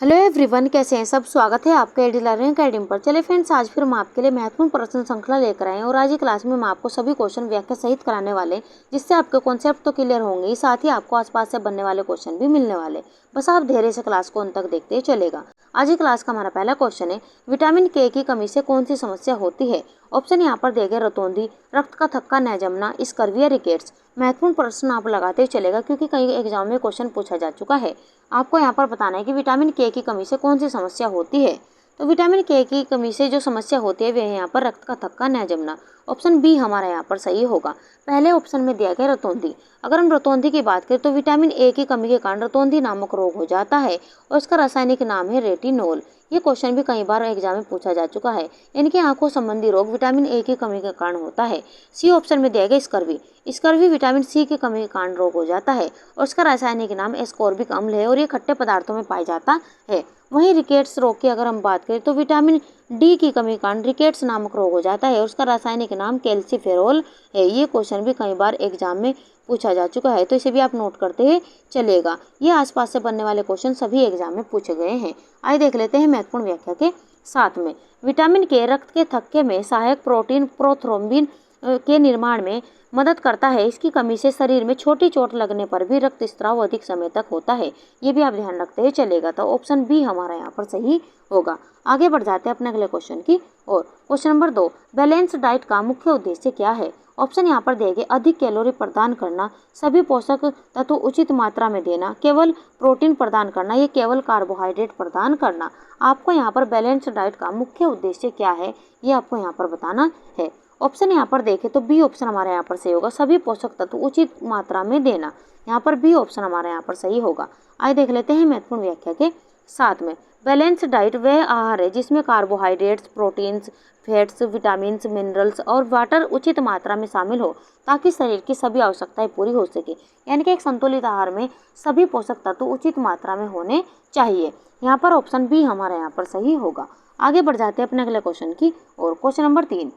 Hello everyone, कैसे हैं सब। स्वागत है आपका एडी लर्निंग अकेडमी पर। चले फ्रेंड्स, आज फिर हम आपके लिए महत्वपूर्ण प्रश्न श्रृंखला लेकर आए हैं और आज की क्लास में हम आपको सभी क्वेश्चन व्याख्या सहित कराने वाले हैं, जिससे आपके कॉन्सेप्ट तो क्लियर होंगे ही, साथ ही आपको आसपास से बनने वाले क्वेश्चन भी मिलने वाले। बस आप धैर्य से क्लास को अंत तक देखते चलेगा। आज की क्लास का हमारा पहला क्वेश्चन है, विटामिन के की कमी से कौन सी समस्या होती है। ऑप्शन यहाँ पर देंगे रतौंधी, रक्त का थक्का न जमना, स्कर्वी या रिकेट्स। महत्वपूर्ण प्रश्न आप लगाते ही चलेगा क्योंकि कई एग्जाम में क्वेश्चन पूछा जा चुका है। आपको यहाँ पर बताना है कि विटामिन के की कमी से कौन सी समस्या होती है। तो विटामिन के की कमी से जो समस्या होती है वह है यहाँ पर रक्त का थक्का न जमना। ऑप्शन बी हमारा यहाँ पर सही होगा। पहले ऑप्शन में दिया गया रतौंधी। अगर हम रतौंधी की बात करें तो विटामिन ए की कमी के कारण रतौंधी नामक रोग हो जाता है और इसका रासायनिक नाम है रेटिनोल। ये क्वेश्चन भी कई बार एग्जाम में पूछा जा चुका है। इनकी आंखों संबंधी रोग विटामिन ए की कमी के कारण होता है। सी ऑप्शन में दिया गया स्कर्वी। स्कर्वी विटामिन सी की कमी के कारण रोग हो जाता है और इसका रासायनिक नाम एस्कॉर्बिक अम्ल है और ये खट्टे पदार्थों में पाया जाता है। वहीं रिकेट्स रोग की अगर हम बात करें तो विटामिन डी की कमी के कारण रिकेट्स नामक रोग हो जाता है और उसका रासायनिक नाम कैल्सीफेरोल है। ये क्वेश्चन भी कई बार एग्जाम में पूछा जा चुका है, तो इसे भी आप नोट करते हैं चलेगा। ये आसपास से बनने वाले क्वेश्चन सभी एग्जाम में पूछे गए हैं। आइए देख लेते हैं महत्वपूर्ण व्याख्या के साथ में। विटामिन के रक्त के थक्के में सहायक प्रोटीन प्रोथ्रोम्बिन के निर्माण में मदद करता है। इसकी कमी से शरीर में छोटी चोट लगने पर भी रक्त स्त्राव अधिक समय तक होता है। ये भी आप ध्यान रखते हैं चलेगा। तो ऑप्शन बी हमारा यहाँ पर सही होगा। आगे बढ़ जाते हैं अपने अगले क्वेश्चन की और। क्वेश्चन नंबर 2, बैलेंस डाइट का मुख्य उद्देश्य क्या है। ऑप्शन यहाँ पर देंगे अधिक कैलोरी प्रदान करना, सभी पोषक तत्व उचित मात्रा में देना, केवल प्रोटीन प्रदान करना, या केवल कार्बोहाइड्रेट प्रदान करना। आपको यहाँ पर बैलेंस डाइट का मुख्य उद्देश्य क्या है ये आपको यहाँ पर बताना है। ऑप्शन यहाँ पर देखें तो बी ऑप्शन हमारे यहाँ पर सही होगा, सभी पोषक तत्व उचित मात्रा में देना। यहाँ पर बी ऑप्शन हमारे यहाँ पर सही होगा। आइए देख लेते हैं महत्वपूर्ण व्याख्या के साथ में। बैलेंस डाइट वह आहार है जिसमें carbohydrates, proteins, fats, vitamin, minerals और वाटर उचित मात्रा में शामिल हो ताकि शरीर की सभी आवश्यकताएं पूरी हो सके। यानी कि एक संतुलित आहार में सभी पोषक तत्व उचित मात्रा में होने चाहिए। यहाँ पर ऑप्शन बी हमारे यहाँ पर सही होगा। आगे बढ़ जाते हैं अपने अगले क्वेश्चन की और। क्वेश्चन नंबर 3,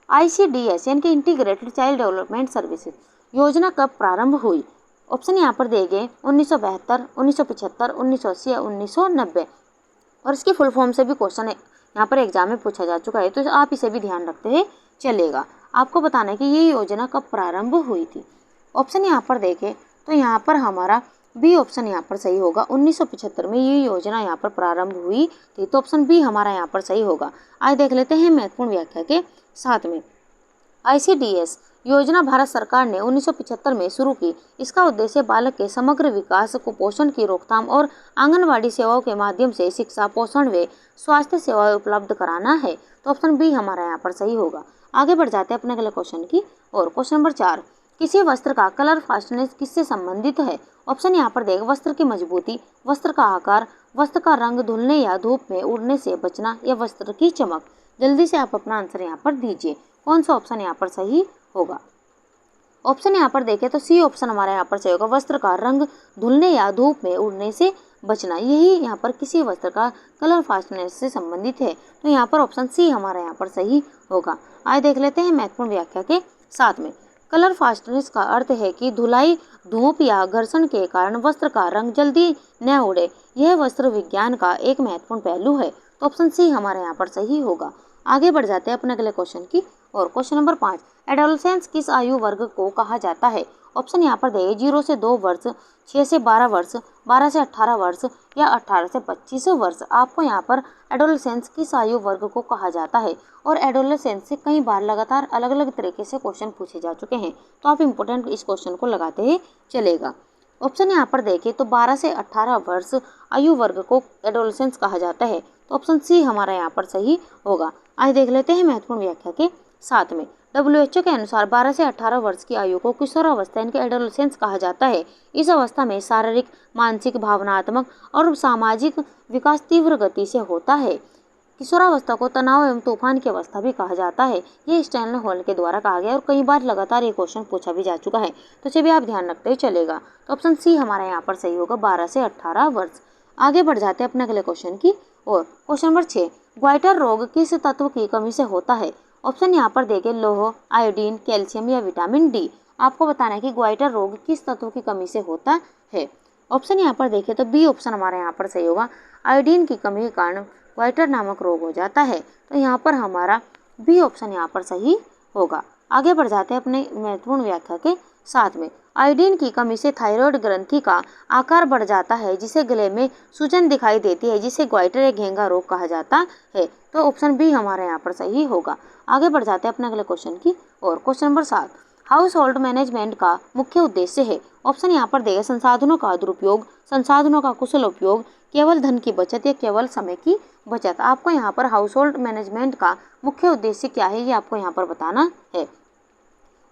ICDS यानी कि इंटीग्रेटेड चाइल्ड डेवलपमेंट सर्विसेज योजना कब प्रारंभ हुई। ऑप्शन यहाँ पर दिए गए 1972, 1975, 1980 या 1990। और इसकी फुल फॉर्म से भी क्वेश्चन यहाँ पर एग्जाम में पूछा जा चुका है, तो आप इसे भी ध्यान रखते हैं चलेगा। आपको बताना है कि ये योजना कब प्रारंभ हुई थी। ऑप्शन यहाँ पर देखें तो यहाँ पर हमारा बी ऑप्शन यहाँ पर सही होगा। 1975 में ये योजना यहाँ पर प्रारंभ हुई थी, तो ऑप्शन बी हमारा यहाँ पर सही होगा। आज देख लेते हैं महत्वपूर्ण व्याख्या के साथ में। ICDS योजना भारत सरकार ने 1975 में शुरू की। इसका उद्देश्य बालक के समग्र विकास, कुपोषण की रोकथाम और आंगनवाड़ी सेवाओं के माध्यम से शिक्षा, पोषण व स्वास्थ्य सेवाएं उपलब्ध कराना है। तो ऑप्शन बी हमारा यहाँ पर सही होगा। आगे बढ़ जाते हैं अपने अगले क्वेश्चन की और। क्वेश्चन नंबर 4, किसी वस्त्र का कलर फास्टनेस किससे संबंधित है। ऑप्शन यहाँ पर देगा वस्त्र की मजबूती, वस्त्र का आकार, वस्त्र का रंग धुलने या धूप में उड़ने से बचना, या वस्त्र की चमक। जल्दी से आप अपना आंसर यहाँ पर दीजिए, कौन सा ऑप्शन यहाँ पर सही होगा। ऑप्शन यहाँ पर देखें तो सी ऑप्शन हमारा यहाँ पर सही होगा, वस्त्र का रंग धुलने या धूप में उड़ने से बचना। यही यहाँ पर किसी वस्त्र का कलर फास्टनेस से संबंधित है, तो यहाँ पर ऑप्शन सी हमारा यहाँ पर सही होगा। आइए देख लेते हैं महत्वपूर्ण व्याख्या के साथ में। कलर फास्टनेस का अर्थ है कि धुलाई, धूप या घर्षण के कारण वस्त्र का रंग जल्दी न उड़े। यह वस्त्र विज्ञान का एक महत्वपूर्ण पहलू है, तो ऑप्शन सी हमारे यहाँ पर सही होगा। आगे बढ़ जाते हैं अपने अगले क्वेश्चन की और। क्वेश्चन नंबर 5, एडोलसेंस किस आयु वर्ग को कहा जाता है। ऑप्शन यहाँ पर दें 0 से 2 वर्ष, 6 से 12 वर्ष, 12 से 18 वर्ष, या 18 से 25 वर्ष। आपको यहाँ पर एडोलसेंस किस आयु वर्ग को कहा जाता है। और एडोलसेंस से कई बार लगातार अलग अलग तरीके से क्वेश्चन पूछे जा चुके हैं, तो आप इम्पोर्टेंट इस क्वेश्चन को लगाते ही चलेगा। ऑप्शन यहाँ पर देखें तो 12 से 18 वर्ष आयु वर्ग को एडोलसेंस कहा जाता है, तो ऑप्शन सी हमारा यहाँ पर सही होगा। आज देख लेते हैं महत्वपूर्ण व्याख्या के साथ में। WHO के अनुसार 12 से 18 वर्ष की आयु को किशोरावस्था यानी कि एडोलसेंस कहा जाता है। इस अवस्था में शारीरिक, मानसिक, भावनात्मक और सामाजिक विकास तीव्र गति से होता है। किशोरावस्था को तनाव एवं तूफान की अवस्था भी कहा जाता है। ये स्टैनली हॉल के द्वारा कहा गया और कई बार लगातार ये क्वेश्चन पूछा भी जा चुका है, तो इसे भी आप ध्यान रखते ही चलेगा। तो ऑप्शन सी हमारा यहाँ पर सही होगा, 12 से 18 वर्ष। आगे बढ़ जाते हैं अपने अगले क्वेश्चन की और। क्वेश्चन नंबर 6, ग्वाइटर रोग किस तत्व की कमी से होता है। ऑप्शन यहाँ पर देंगे लौह, आयोडीन, कैल्शियम या विटामिन डी। आपको बताना है कि ग्वाइटर रोग किस तत्व की कमी से होता है। ऑप्शन यहाँ पर देखें तो बी ऑप्शन हमारा यहाँ पर सही होगा। आयोडीन की कमी के कारण क्वाइटर नामक रोग हो जाता है, तो यहाँ पर हमारा बी ऑप्शन यहाँ पर सही होगा। आगे बढ़ जाते हैं अपने महत्वपूर्ण व्याख्या के साथ में। आयोडीन की कमी से थायराइड ग्रंथि का आकार बढ़ जाता है, जिसे गले में सूजन दिखाई देती है, जिसे ग्वाइटर या घेंगा रोग कहा जाता है, तो ऑप्शन बी हमारा यहाँ पर सही होगा। आगे बढ़ जाते हैं अपने अगले क्वेश्चन की और। Question number 7 house hold management का मुख्य उद्देश्य है। ऑप्शन यहाँ पर देगा संसाधनों का दुरुपयोग, संसाधनों का कुशल उपयोग, केवल धन की बचत या केवल समय की बचत। आपको यहाँ पर हाउस होल्ड मैनेजमेंट का मुख्य उद्देश्य क्या है ये आपको यहाँ पर बताना है।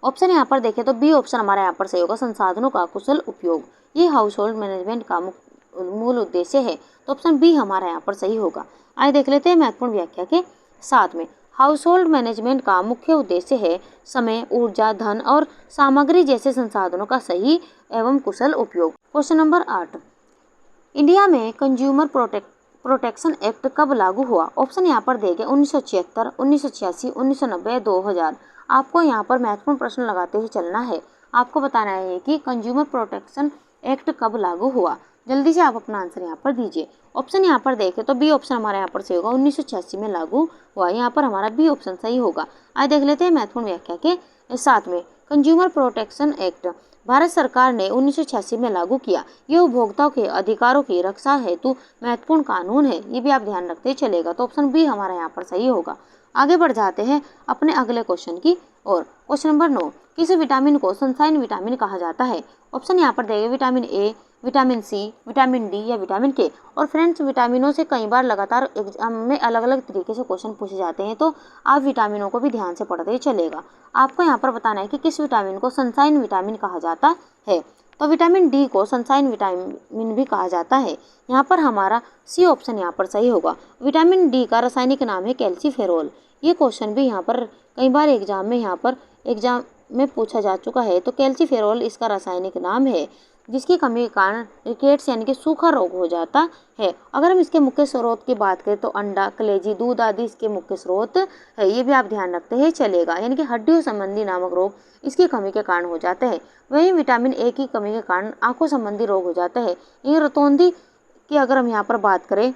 ऑप्शन यहाँ पर देखें तो बी ऑप्शन हमारा यहाँ पर सही होगा, संसाधनों का कुशल उपयोग। ये हाउस होल्ड मैनेजमेंट का मूल उद्देश्य है, तो ऑप्शन बी हमारा यहाँ पर सही होगा। आइए देख लेते हैं महत्वपूर्ण व्याख्या के साथ में। हाउस होल्ड मैनेजमेंट का मुख्य उद्देश्य है समय, ऊर्जा, धन और सामग्री जैसे संसाधनों का सही एवं कुशल उपयोग। क्वेश्चन नंबर 8 इंडिया में कंज्यूमर प्रोटेक्शन एक्ट कब लागू हुआ। ऑप्शन यहाँ पर देंगे 1976, 1986, 1990, 2000। आपको यहाँ पर महत्वपूर्ण प्रश्न लगाते हुए चलना है। आपको बताना है कि कंज्यूमर प्रोटेक्शन एक्ट कब लागू हुआ। जल्दी से आप अपना आंसर यहाँ पर दीजिए। ऑप्शन यहाँ पर देखें तो बी ऑप्शन हमारा यहाँ पर सही होगा, 1986 में लागू हुआ। यहाँ पर हमारा बी ऑप्शन सही होगा। आइए देख लेते हैं महत्वपूर्ण व्याख्या के साथ में। कंज्यूमर प्रोटेक्शन एक्ट भारत सरकार ने 1986 में लागू किया। यह उपभोक्ताओं के अधिकारों की रक्षा हेतु महत्वपूर्ण कानून है। ये भी आप ध्यान रखते चलेगा, तो ऑप्शन बी हमारा यहाँ पर सही होगा। आगे बढ़ जाते हैं अपने अगले क्वेश्चन की और। क्वेश्चन नंबर 9 किस विटामिन को सनशाइन विटामिन कहा जाता है। ऑप्शन यहाँ पर देंगे vitamin A, vitamin C, vitamin D या विटामिन के। और फ्रेंड्स विटामिनों से कई बार लगातार एग्जाम में अलग अलग तरीके से क्वेश्चन पूछे जाते हैं, तो आप विटामिनों को भी ध्यान से पढ़ते चलेगा। आपको यहाँ पर बताना है कि किस विटामिन को सनशाइन विटामिन कहा जाता है। तो विटामिन डी को सनशाइन विटामिन भी कहा जाता है। यहाँ पर हमारा सी ऑप्शन यहाँ पर सही होगा। विटामिन डी का रासायनिक नाम है कैल्सीफेरोल। ये क्वेश्चन भी यहाँ पर कई बार एग्जाम में पूछा जा चुका है। तो कैल्सीफेरोल इसका रासायनिक नाम है, जिसकी कमी के कारण रिकेट्स यानी कि सूखा रोग हो जाता है। अगर हम इसके मुख्य स्रोत की बात करें तो अंडा, कलेजी, दूध आदि इसके मुख्य स्रोत है। ये भी आप ध्यान रखते हैं चलेगा, यानी कि हड्डियों संबंधी नामक रोग इसकी कमी के कारण हो जाते हैं। वहीं विटामिन ए की कमी के कारण आंखों संबंधी रोग हो जाता है। ये रतौंधी की अगर हम यहाँ पर बात करें,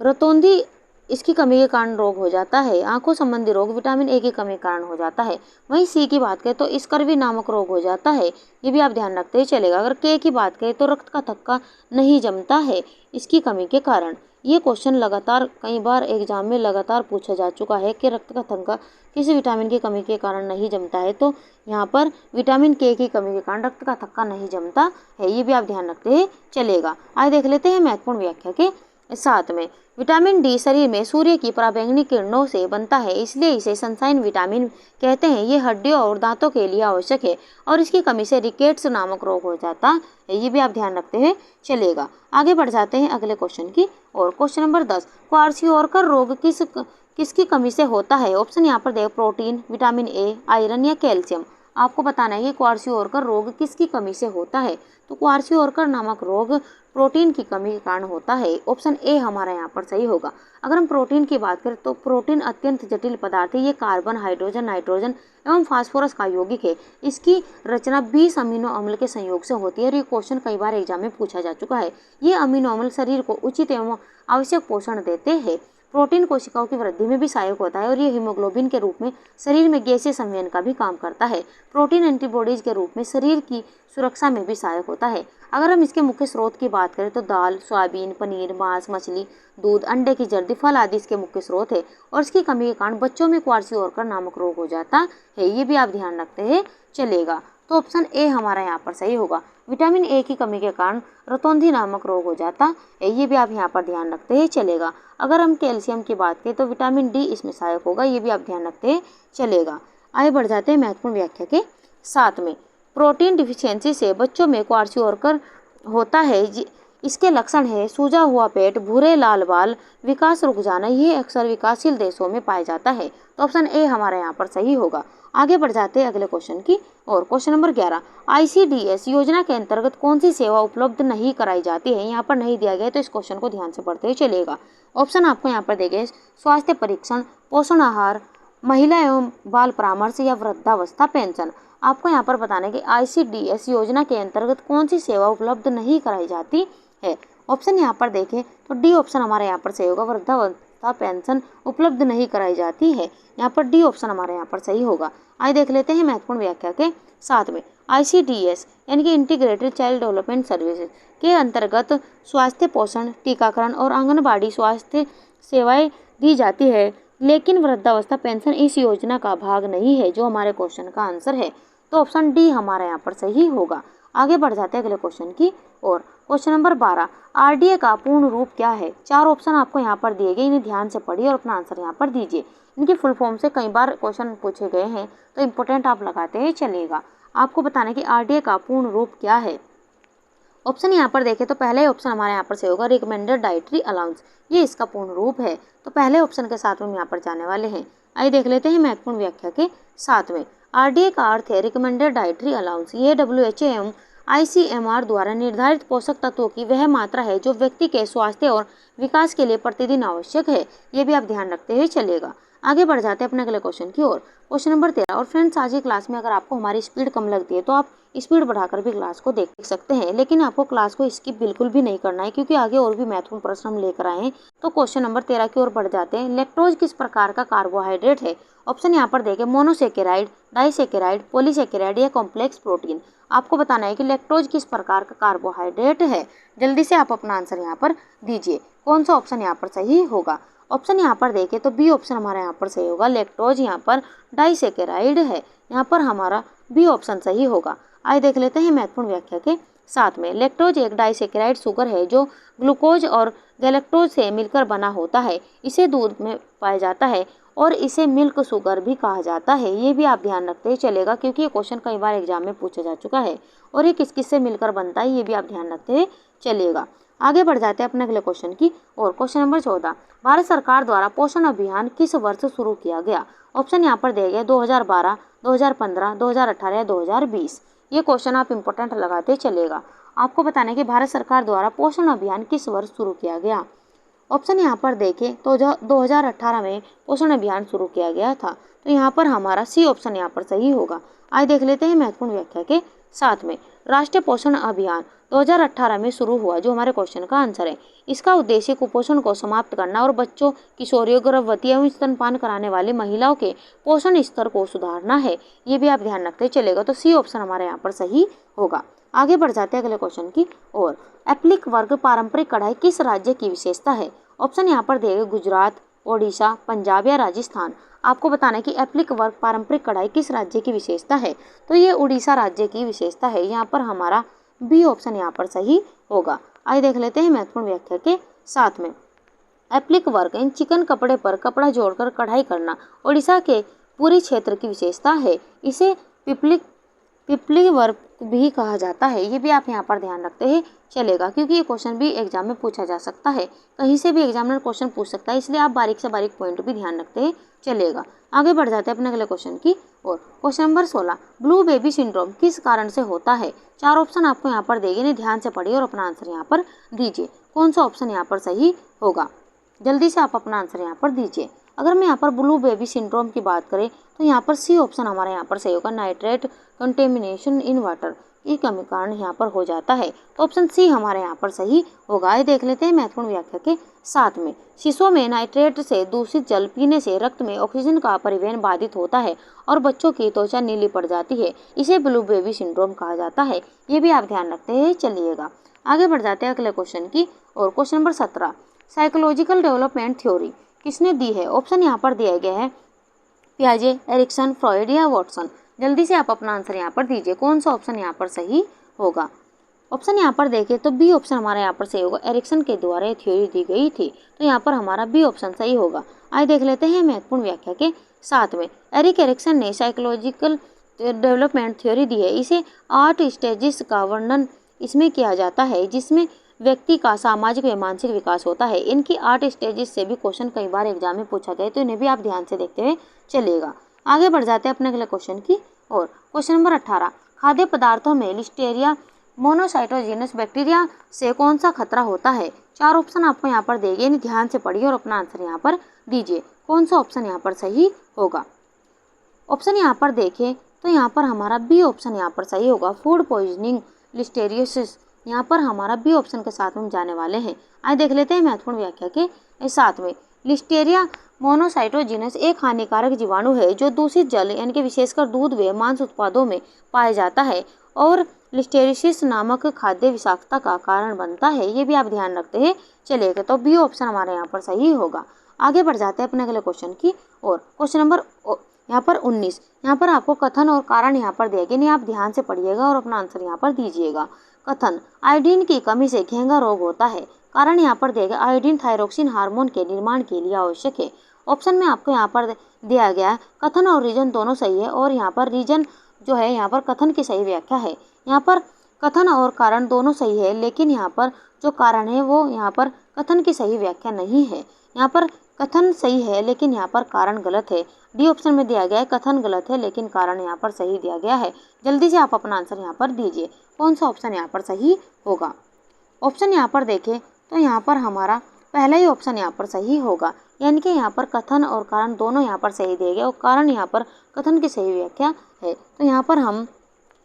रतौंधी इसकी कमी के कारण रोग हो जाता है। आंखों संबंधी रोग विटामिन ए की कमी के कारण हो जाता है। वहीं सी की बात करें तो स्कर्वी नामक रोग हो जाता है। ये भी आप ध्यान रखते ही चलेगा। अगर के की बात करें तो रक्त का थक्का नहीं जमता है इसकी कमी के कारण। ये क्वेश्चन लगातार कई बार एग्जाम में लगातार पूछा जा चुका है कि रक्त का थक्का किस विटामिन की कमी के कारण नहीं जमता है। तो यहाँ पर विटामिन के की कमी के कारण रक्त का थक्का नहीं जमता है। ये भी आप ध्यान रखते ही चलेगा। आइए देख लेते हैं महत्वपूर्ण व्याख्या के साथ में। विटामिन डी शरीर में सूर्य की पराबैंगनी किरणों से बनता है, इसलिए इसे सनशाइन विटामिन कहते हैं। ये हड्डियों और दांतों के लिए आवश्यक है और इसकी कमी से रिकेट्स नामक रोग हो जाता है। ये भी आप ध्यान रखते हुए चलेगा। आगे बढ़ जाते हैं अगले क्वेश्चन की और। क्वेश्चन नंबर 10 क्वार्सियोरकर रोग किसकी कमी से होता है। ऑप्शन यहाँ पर देखो प्रोटीन, विटामिन ए, आयरन या कैल्शियम। आपको बताना है कि क्वार्सियोरकर रोग किसकी कमी से होता है। तो क्वार्सियोरकर नामक रोग प्रोटीन की कमी के कारण होता है। ऑप्शन ए हमारा यहाँ पर सही होगा। अगर हम प्रोटीन की बात करें तो प्रोटीन अत्यंत जटिल पदार्थ है। ये कार्बन, हाइड्रोजन, नाइट्रोजन एवं फास्फोरस का यौगिक है। इसकी रचना 20 अमीनो अम्ल के संयोग से होती है और ये क्वेश्चन कई बार एग्जाम में पूछा जा चुका है। ये अमीनो अम्ल शरीर को उचित एवं आवश्यक पोषण देते हैं। प्रोटीन कोशिकाओं की वृद्धि में भी सहायक होता है और ये हीमोग्लोबिन के रूप में शरीर में गैसीय संवहन का भी काम करता है। प्रोटीन एंटीबॉडीज के रूप में शरीर की सुरक्षा में भी सहायक होता है। अगर हम इसके मुख्य स्रोत की बात करें तो दाल, सोयाबीन, पनीर, मांस, मछली, दूध, अंडे की जर्दी, फल आदि इसके मुख्य स्रोत है और इसकी कमी के कारण बच्चों में क्वार्सियोरकर नामक रोग हो जाता है। ये भी आप ध्यान रखते हैं चलेगा। तो ऑप्शन ए हमारा यहाँ पर सही होगा। विटामिन ए की कमी के कारण रतौंधी नामक रोग हो जाता है। ये भी आप यहाँ पर ध्यान रखते हैं चलेगा। अगर हम कैल्शियम की बात करें तो विटामिन डी इसमें सहायक होगा। ये भी आप ध्यान रखते हैं चलेगा। आगे बढ़ जाते हैं महत्वपूर्ण व्याख्या के साथ में। प्रोटीन डिफिशियंसी से बच्चों में क्वार्सियोरकर होता है। इसके लक्षण है सूजा हुआ पेट, भूरे लाल बाल, विकास रुक जाना। ये अक्सर विकासशील देशों में पाया जाता है। तो ऑप्शन ए हमारा यहाँ पर सही होगा। आगे बढ़ जाते हैं अगले क्वेश्चन की और। क्वेश्चन नंबर 11 ICDS योजना के अंतर्गत कौन सी सेवा उपलब्ध नहीं कराई जाती है। यहाँ पर नहीं दिया गया तो इस क्वेश्चन को ध्यान से पढ़ते हुए चलेगा। ऑप्शन आपको यहाँ पर दिए गए स्वास्थ्य परीक्षण, पोषण आहार, महिला एवं बाल परामर्श या वृद्धावस्था पेंशन। आपको यहाँ पर बताना है कि ICDS योजना के अंतर्गत कौन सी सेवा उपलब्ध नहीं कराई जाती है। ऑप्शन यहाँ पर देखें तो डी ऑप्शन हमारे यहाँ पर सही होगा, वृद्धावस्था पेंशन उपलब्ध नहीं कराई जाती है। यहाँ पर डी ऑप्शन हमारे यहाँ पर सही होगा। आइए देख लेते हैं महत्वपूर्ण व्याख्या के साथ में। ICDS यानी कि इंटीग्रेटेड चाइल्ड डेवलपमेंट सर्विसेज के अंतर्गत स्वास्थ्य, पोषण, टीकाकरण और आंगनबाड़ी स्वास्थ्य सेवाएं दी जाती है, लेकिन वृद्धावस्था पेंशन इस योजना का भाग नहीं है, जो हमारे क्वेश्चन का आंसर है। तो ऑप्शन डी हमारा यहाँ पर सही होगा। आगे बढ़ जाते हैं अगले क्वेश्चन की ओर। क्वेश्चन नंबर 12, RDA का पूर्ण रूप क्या है। 4 ऑप्शन आपको यहाँ पर दिए गए, इन्हें ध्यान से पढ़िए और अपना आंसर यहाँ पर दीजिए। इनकी फुल फॉर्म से कई बार क्वेश्चन पूछे गए हैं, तो इम्पोर्टेंट आप लगाते हैं चलिएगा। आपको बताना है कि RDA का पूर्ण रूप क्या है। ऑप्शन यहाँ पर देखें तो पहले ऑप्शन हमारे यहाँ पर से होगा रिकमेंडेड डाइटरी अलाउंस, ये इसका पूर्ण रूप है। तो पहले ऑप्शन के साथ में हम यहाँ पर जाने वाले हैं। आइए देख लेते हैं महत्वपूर्ण व्याख्या के साथ में। RDA का अर्थ है रिकमेंडेड डाइटरी अलाउंस। ये WHO एवं ICMR द्वारा निर्धारित पोषक तत्वों की वह मात्रा है जो व्यक्ति के स्वास्थ्य और विकास के लिए प्रतिदिन आवश्यक है। ये भी आप ध्यान रखते हुए चलेगा। आगे बढ़ जाते हैं अपने अगले क्वेश्चन की ओर। Question number 13। और फ्रेंड्स, आज की क्लास में अगर आपको हमारी स्पीड कम लगती है तो आप स्पीड बढ़ाकर भी क्लास को देख सकते हैं, लेकिन आपको क्लास को स्किप बिल्कुल भी नहीं करना है, क्योंकि आगे और भी महत्वपूर्ण प्रश्न हम लेकर आए हैं। तो क्वेश्चन नंबर 13 की ओर बढ़ जाते हैं। लैक्टोज किस प्रकार का कार्बोहाइड्रेट है। ऑप्शन यहाँ पर देखें मोनोसेकेराइड, डाइसेकेराइड, पॉलीसेकेराइड या कॉम्प्लेक्स प्रोटीन। आपको बताना है कि लैक्टोज किस प्रकार का कार्बोहाइड्रेट है। जल्दी से आप अपना आंसर यहाँ पर दीजिए, कौन सा ऑप्शन यहाँ पर सही होगा। ऑप्शन यहाँ पर देखें तो बी ऑप्शन हमारा यहाँ पर सही होगा। लैक्टोज यहाँ पर डाइसेकेराइड है, यहाँ पर हमारा बी ऑप्शन सही होगा। आइए देख लेते हैं महत्वपूर्ण व्याख्या के साथ में। लैक्टोज एक डाइसेकेराइड शुगर है जो ग्लूकोज और गैलेक्टोज से मिलकर बना होता है। इसे दूध में पाया जाता है और इसे मिल्क शुगर भी कहा जाता है। ये भी आप ध्यान रखते ही चलेगा, क्योंकि ये क्वेश्चन कई बार एग्जाम में पूछा जा चुका है। और ये किस किस से मिलकर बनता है, ये भी आप ध्यान रखते हुए चलिएगा। आगे बढ़ जाते हैं अपने अगले क्वेश्चन की और। क्वेश्चन नंबर 14, भारत सरकार द्वारा पोषण अभियान किस वर्ष शुरू किया गया। ऑप्शन यहाँ पर दिए गए 2012, 2015, 2018 या 2020। ये क्वेश्चन आप इंपॉर्टेंट लगाते चलेगा। आपको बताना है कि भारत सरकार द्वारा पोषण अभियान किस वर्ष शुरू किया गया। ऑप्शन यहाँ पर देखें तो 2018 में पोषण अभियान शुरू किया गया था। तो यहाँ पर हमारा सी ऑप्शन यहाँ पर सही होगा। आइए देख लेते हैं महत्वपूर्ण व्याख्या के साथ में। राष्ट्रीय पोषण अभियान 2018 में शुरू हुआ, जो हमारे क्वेश्चन का आंसर है। इसका उद्देश्य कुपोषण को समाप्त करना और बच्चों, किशोरियों, गर्भवती एवं स्तनपान कराने वाली महिलाओं के पोषण स्तर को सुधारना है। ये भी आप ध्यान रखते चलेगा। तो सी ऑप्शन हमारे यहाँ पर सही होगा। आगे बढ़ जाते हैं अगले क्वेश्चन की और। एप्लिक वर्ग पारंपरिक कढ़ाई किस राज्य की विशेषता है। ऑप्शन यहाँ पर दिए गुजरात, ओडिशा, पंजाब या राजस्थान। आपको बताना है कि एप्लिक वर्ग पारंपरिक कढ़ाई किस राज्य की विशेषता है। तो ये उड़ीसा राज्य की विशेषता है। यहाँ पर हमारा बी ऑप्शन यहाँ पर सही होगा। आइए देख लेते हैं महत्वपूर्ण व्याख्या के साथ में। एप्लिक वर्क इन चिकन कपड़े पर कपड़ा जोड़कर कढ़ाई करना उड़ीसा के पूरे क्षेत्र की विशेषता है। इसे पिपली वर्क भी कहा जाता है। ये भी आप यहाँ पर ध्यान रखते हैं चलेगा, क्योंकि ये क्वेश्चन भी एग्जाम में पूछा जा सकता है। कहीं से भी एग्जामिनर क्वेश्चन पूछ सकता है, इसलिए आप बारीक से बारीक पॉइंट भी ध्यान रखते हैं चलेगा। आगे बढ़ जाते हैं अपने अगले क्वेश्चन की और। Question number 16, blue baby syndrome किस कारण से होता है। 4 ऑप्शन आपको यहाँ पर देंगे, इन्हें ध्यान से पढ़िए और अपना आंसर यहाँ पर दीजिए। कौन सा ऑप्शन यहाँ पर सही होगा, जल्दी से आप अपना आंसर यहाँ पर दीजिए। अगर मैं यहाँ पर ब्लू बेबी सिंड्रोम की बात करें तो यहाँ पर सी ऑप्शन हमारे यहाँ पर सही होगा। नाइट्रेट कंटेमिनेशन इन वाटर की कमी कारण यहाँ पर हो जाता है। तो ऑप्शन सी हमारे यहाँ पर सही होगा। ये देख लेते हैं महत्वपूर्ण व्याख्या के साथ में। शिशुओं में नाइट्रेट से दूषित जल पीने से रक्त में ऑक्सीजन का परिवहन बाधित होता है और बच्चों की त्वचा नीली पड़ जाती है। इसे ब्लू बेबी सिंड्रोम कहा जाता है। ये भी आप ध्यान रखते हैं चलिएगा। आगे बढ़ जाते हैं अगले क्वेश्चन की और। Question number 17, psychological development theory किसने दी है। ऑप्शन यहाँ पर दिया गया है पियाजे, एरिक्सन, फ्रॉइड या वॉटसन। जल्दी से आप अपना आंसर यहाँ पर दीजिए। कौन सा ऑप्शन यहाँ पर सही होगा। ऑप्शन यहाँ पर देखें तो बी ऑप्शन हमारा यहाँ पर सही होगा। एरिक्सन के द्वारा ये थ्योरी दी गई थी। तो यहाँ पर हमारा बी ऑप्शन सही होगा। आइए देख लेते हैं महत्वपूर्ण व्याख्या के साथ में। एरिक एरिक्सन ने साइकोलॉजिकल डेवलपमेंट थ्योरी दी है। इसे 8 स्टेजेस का वर्णन इसमें किया जाता है, जिसमें व्यक्ति का सामाजिक व मानसिक विकास होता है। इनकी 8 स्टेजेस से भी क्वेश्चन कई बार एग्जाम में पूछा गया, तो इन्हें भी आप ध्यान से देखते हुए चलिएगा। आगे बढ़ जाते हैं अपने अगले क्वेश्चन की और। क्वेश्चन नंबर 18, खाद्य पदार्थों में लिस्टेरिया मोनोसाइटोजेनस बैक्टीरिया से कौन सा खतरा होता है। 4 ऑप्शन आपको यहाँ पर देंगे, ध्यान से पढ़िए और अपना आंसर यहाँ पर दीजिए। कौन सा ऑप्शन यहाँ पर सही होगा। ऑप्शन यहाँ पर देखें तो यहाँ पर हमारा बी ऑप्शन यहाँ पर सही होगा, फूड पॉइजनिंग लिस्टेरियोसिस। यहाँ पर हमारा बी ऑप्शन के साथ में हम जाने वाले हैं। आइए देख लेते हैं महत्वपूर्ण व्याख्या के साथ में। लिस्टेरिया मोनोसाइटोजिनस एक हानिकारक जीवाणु है जो दूषित जल यानी कि विशेषकर दूध व मांस उत्पादों में पाया जाता है और लिस्टेरियोसिस नामक खाद्य विषाक्तता का कारण बनता है। ये भी आप ध्यान रखते हैं चलिएगा, तो बी ऑप्शन हमारे यहाँ पर सही होगा। आगे बढ़ जाते हैं अपने अगले क्वेश्चन की और क्वेश्चन नंबर यहाँ पर 19। यहाँ पर आपको कथन और कारण यहाँ पर दिया गया, नहीं आप ध्यान से पढ़िएगा और अपना आंसर यहाँ पर दीजिएगा। कथन, आयोडीन की कमी से घेंगा रोग होता है। कारण यहाँ पर दिया गया, आयोडीन थायरोक्सिन हार्मोन के निर्माण के लिए आवश्यक है। ऑप्शन में आपको यहाँ पर दिया गया कथन और रीजन दोनों सही है और यहाँ पर रीजन जो है यहाँ पर कथन की सही व्याख्या है। यहाँ पर कथन और कारण दोनों सही है, लेकिन यहाँ पर जो कारण है वो यहाँ पर कथन की सही व्याख्या नहीं है। यहाँ पर कथन सही है लेकिन यहाँ पर कारण गलत है। डी ऑप्शन में दिया गया है कथन गलत है लेकिन कारण यहाँ पर सही दिया गया है। जल्दी से आप अपना आंसर यहाँ पर दीजिए, कौन सा ऑप्शन यहाँ पर सही होगा। ऑप्शन यहाँ पर देखें तो यहाँ पर हमारा पहला ही ऑप्शन यहाँ पर सही होगा, यानी कि यहाँ पर कथन और कारण दोनों यहाँ पर सही दिए गए और कारण यहाँ पर कथन की सही व्याख्या है। तो यहाँ पर हम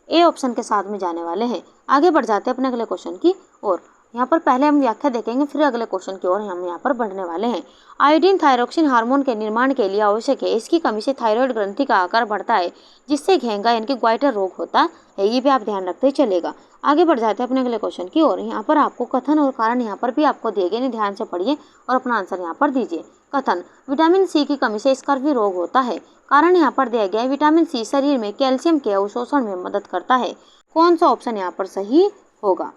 ए ऑप्शन के साथ में जाने वाले हैं। आगे बढ़ जाते हैं अपने अगले क्वेश्चन की और यहाँ पर पहले हम व्याख्या देखेंगे फिर अगले क्वेश्चन की ओर हम यहाँ पर बढ़ने वाले हैं। आयोडीन थायरोक्सिन हार्मोन के निर्माण के लिए आवश्यक है। इसकी कमी से थायराइड ग्रंथि का आकार बढ़ता है जिससे घेंगा यानी कि ग्वाइटर रोग होता है। ये भी आप ध्यान रखते चलेगा। आगे बढ़ जाते हैं अपने अगले क्वेश्चन की ओर। यहाँ पर आपको कथन और कारण यहाँ पर भी आपको दिए गए, ध्यान से पढ़िए और अपना आंसर यहाँ पर दीजिए। कथन, विटामिन सी की कमी से स्कर्वी रोग होता है। कारण यहाँ पर दिया गया है विटामिन सी शरीर में कैल्शियम के अवशोषण में मदद करता है। कौन सा ऑप्शन यहाँ पर सही होगा।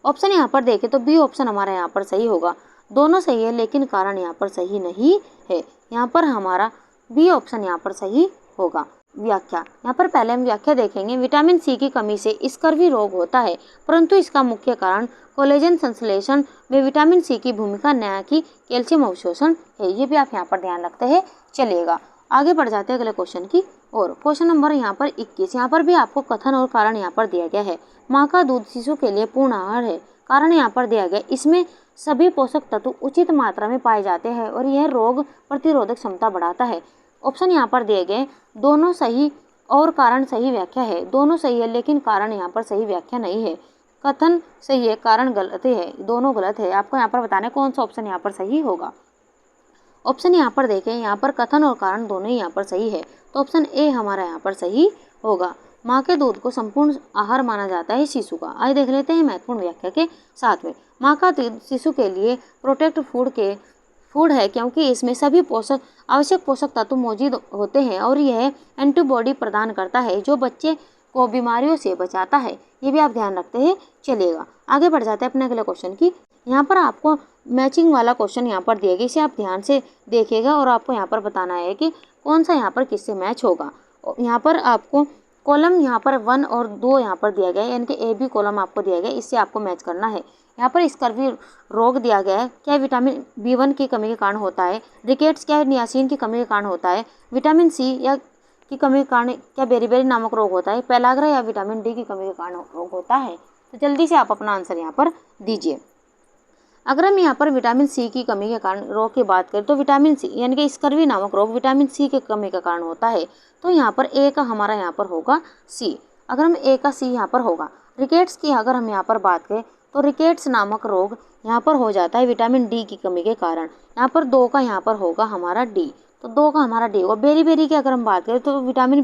ऑप्शन यहाँ पर देखें तो बी ऑप्शन हमारा यहाँ पर सही होगा। दोनों सही है लेकिन कारण यहाँ पर सही नहीं है। यहाँ पर हमारा बी ऑप्शन यहाँ पर सही होगा। व्याख्या, यहाँ पर पहले हम व्याख्या देखेंगे। विटामिन सी की कमी से स्कर्वी रोग होता है परंतु इसका मुख्य कारण कोलेजन संश्लेषण में विटामिन सी की भूमिका न कि कैल्शियम अवशोषण है। ये भी आप यहाँ पर ध्यान रखते हैं चलिएगा। आगे बढ़ जाते हैं अगले क्वेश्चन की और क्वेश्चन नंबर यहाँ पर 21। यहाँ पर भी आपको कथन और कारण यहाँ पर दिया गया है। माँ का दूध शिशु के लिए पूर्ण आहार है। कारण यहाँ पर दिया गया इसमें सभी पोषक तत्व उचित मात्रा में पाए जाते हैं और यह रोग प्रतिरोधक क्षमता बढ़ाता है। ऑप्शन यहाँ पर दिए गए दोनों सही और कारण सही व्याख्या है। दोनों सही है लेकिन कारण यहाँ पर सही व्याख्या नहीं है। कथन सही है, कारण गलत है, दोनों गलत है। आपको यहाँ पर बताना है कौन सा ऑप्शन यहाँ पर सही होगा। ऑप्शन यहाँ पर देखें, यहाँ पर कथन और कारण दोनों ही यहाँ पर सही है तो ऑप्शन ए हमारा यहाँ पर सही होगा। माँ के दूध को संपूर्ण आहार माना जाता है शिशु का। आइए देख लेते हैं महत्वपूर्ण व्याख्या के साथ में। माँ का दूध शिशु के लिए प्रोटेक्ट फूड है क्योंकि इसमें सभी आवश्यक पोषक तत्व मौजूद होते हैं और यह एंटीबॉडी प्रदान करता है जो बच्चे को बीमारियों से बचाता है। ये भी आप ध्यान रखते हैं चलिएगा। आगे बढ़ जाते हैं अपने अगले क्वेश्चन की। यहाँ पर आपको मैचिंग वाला क्वेश्चन यहाँ पर दिया गया, इसे आप ध्यान से देखिएगा और आपको यहाँ पर बताना है कि कौन सा यहाँ पर किससे मैच होगा। यहाँ पर आपको कॉलम यहाँ पर 1 और 2 यहाँ पर दिया गया है, यानी कि ए बी कॉलम आपको दिया गया है, इससे आपको मैच करना है। यहाँ पर स्कर्वी रोग दिया गया है, क्या विटामिन B1 की कमी के कारण होता है। रिकेट्स क्या नियासिन की कमी के कारण होता है। विटामिन सी या की कमी के कारण क्या बेरीबेरी नामक रोग होता है। पेलाग्रा या विटामिन डी की कमी के कारण रोग होता है। तो जल्दी से आप अपना आंसर यहाँ पर दीजिए। अगर हम यहाँ पर विटामिन सी की कमी के कारण रोग की बात करें तो विटामिन सी यानी कि स्कर्वी नामक रोग विटामिन सी की कमी के कारण होता है। तो यहाँ पर ए का हमारा यहाँ पर होगा सी। अगर हम ए का सी यहाँ पर होगा। रिकेट्स की अगर हम यहाँ पर बात करें तो रिकेट्स नामक रोग यहाँ पर हो जाता है विटामिन डी की कमी के कारण। यहाँ पर 2 का यहाँ पर होगा हमारा डी, तो 2 का हमारा डी होगा। बेरीबेरी की अगर हम बात करें तो विटामिन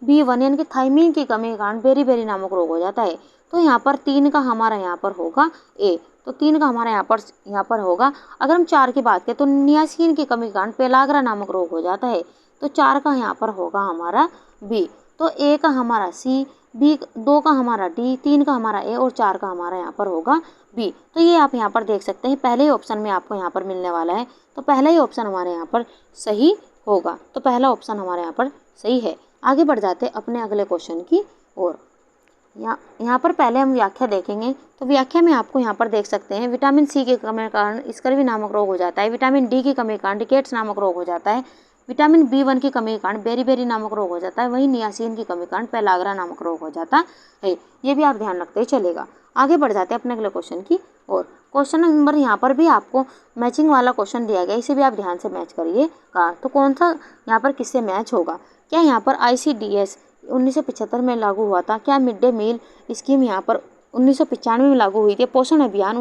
B1 यानी कि थायमीन की कमी के कारण बेरीबेरी नामक रोग हो जाता है। तो यहाँ पर 3 का हमारा यहाँ पर होगा ए, तो 3 का हमारा यहाँ पर होगा। अगर हम 4 की बात करें तो नियासिन की कमी के कारण पेलाग्रा नामक रोग हो जाता है। तो 4 का यहाँ पर होगा हमारा बी, तो ए का हमारा सी, बी 2 का हमारा डी, 3 का हमारा ए और 4 का हमारा यहाँ पर होगा बी। तो ये आप यहाँ पर देख सकते हैं पहले ही ऑप्शन में आपको यहाँ पर मिलने वाला है, तो पहला ही ऑप्शन हमारे यहाँ पर सही होगा। तो पहला ऑप्शन हमारे यहाँ पर सही है। आगे बढ़ जाते हैं अपने अगले क्वेश्चन की ओर। यहाँ पर पहले हम व्याख्या देखेंगे, तो व्याख्या में आपको यहाँ पर देख सकते हैं विटामिन सी की कमी के कारण स्कर्वी नामक रोग हो जाता है। विटामिन डी की कमी के कारण रिकेट्स नामक रोग हो जाता है। विटामिन B1 की कमी के कारण बेरीबेरी नामक रोग हो जाता है। वहीं नियासिन की कमी के कारण पेलाग्रा नामक रोग हो जाता है। ये भी आप ध्यान रखते ही चलेगा। आगे बढ़ जाते हैं अपने अगले क्वेश्चन की और क्वेश्चन नंबर यहाँ पर भी आपको मैचिंग वाला क्वेश्चन दिया गया, इसे भी आप ध्यान से मैच करिएगा। तो कौन सा यहाँ पर किससे मैच होगा? क्या यहाँ पर ICDS 1975 में लागू हुआ था? क्या मिड डे मील स्कीम यहाँ पर 1995 में लागू हुई थी? पोषण अभियान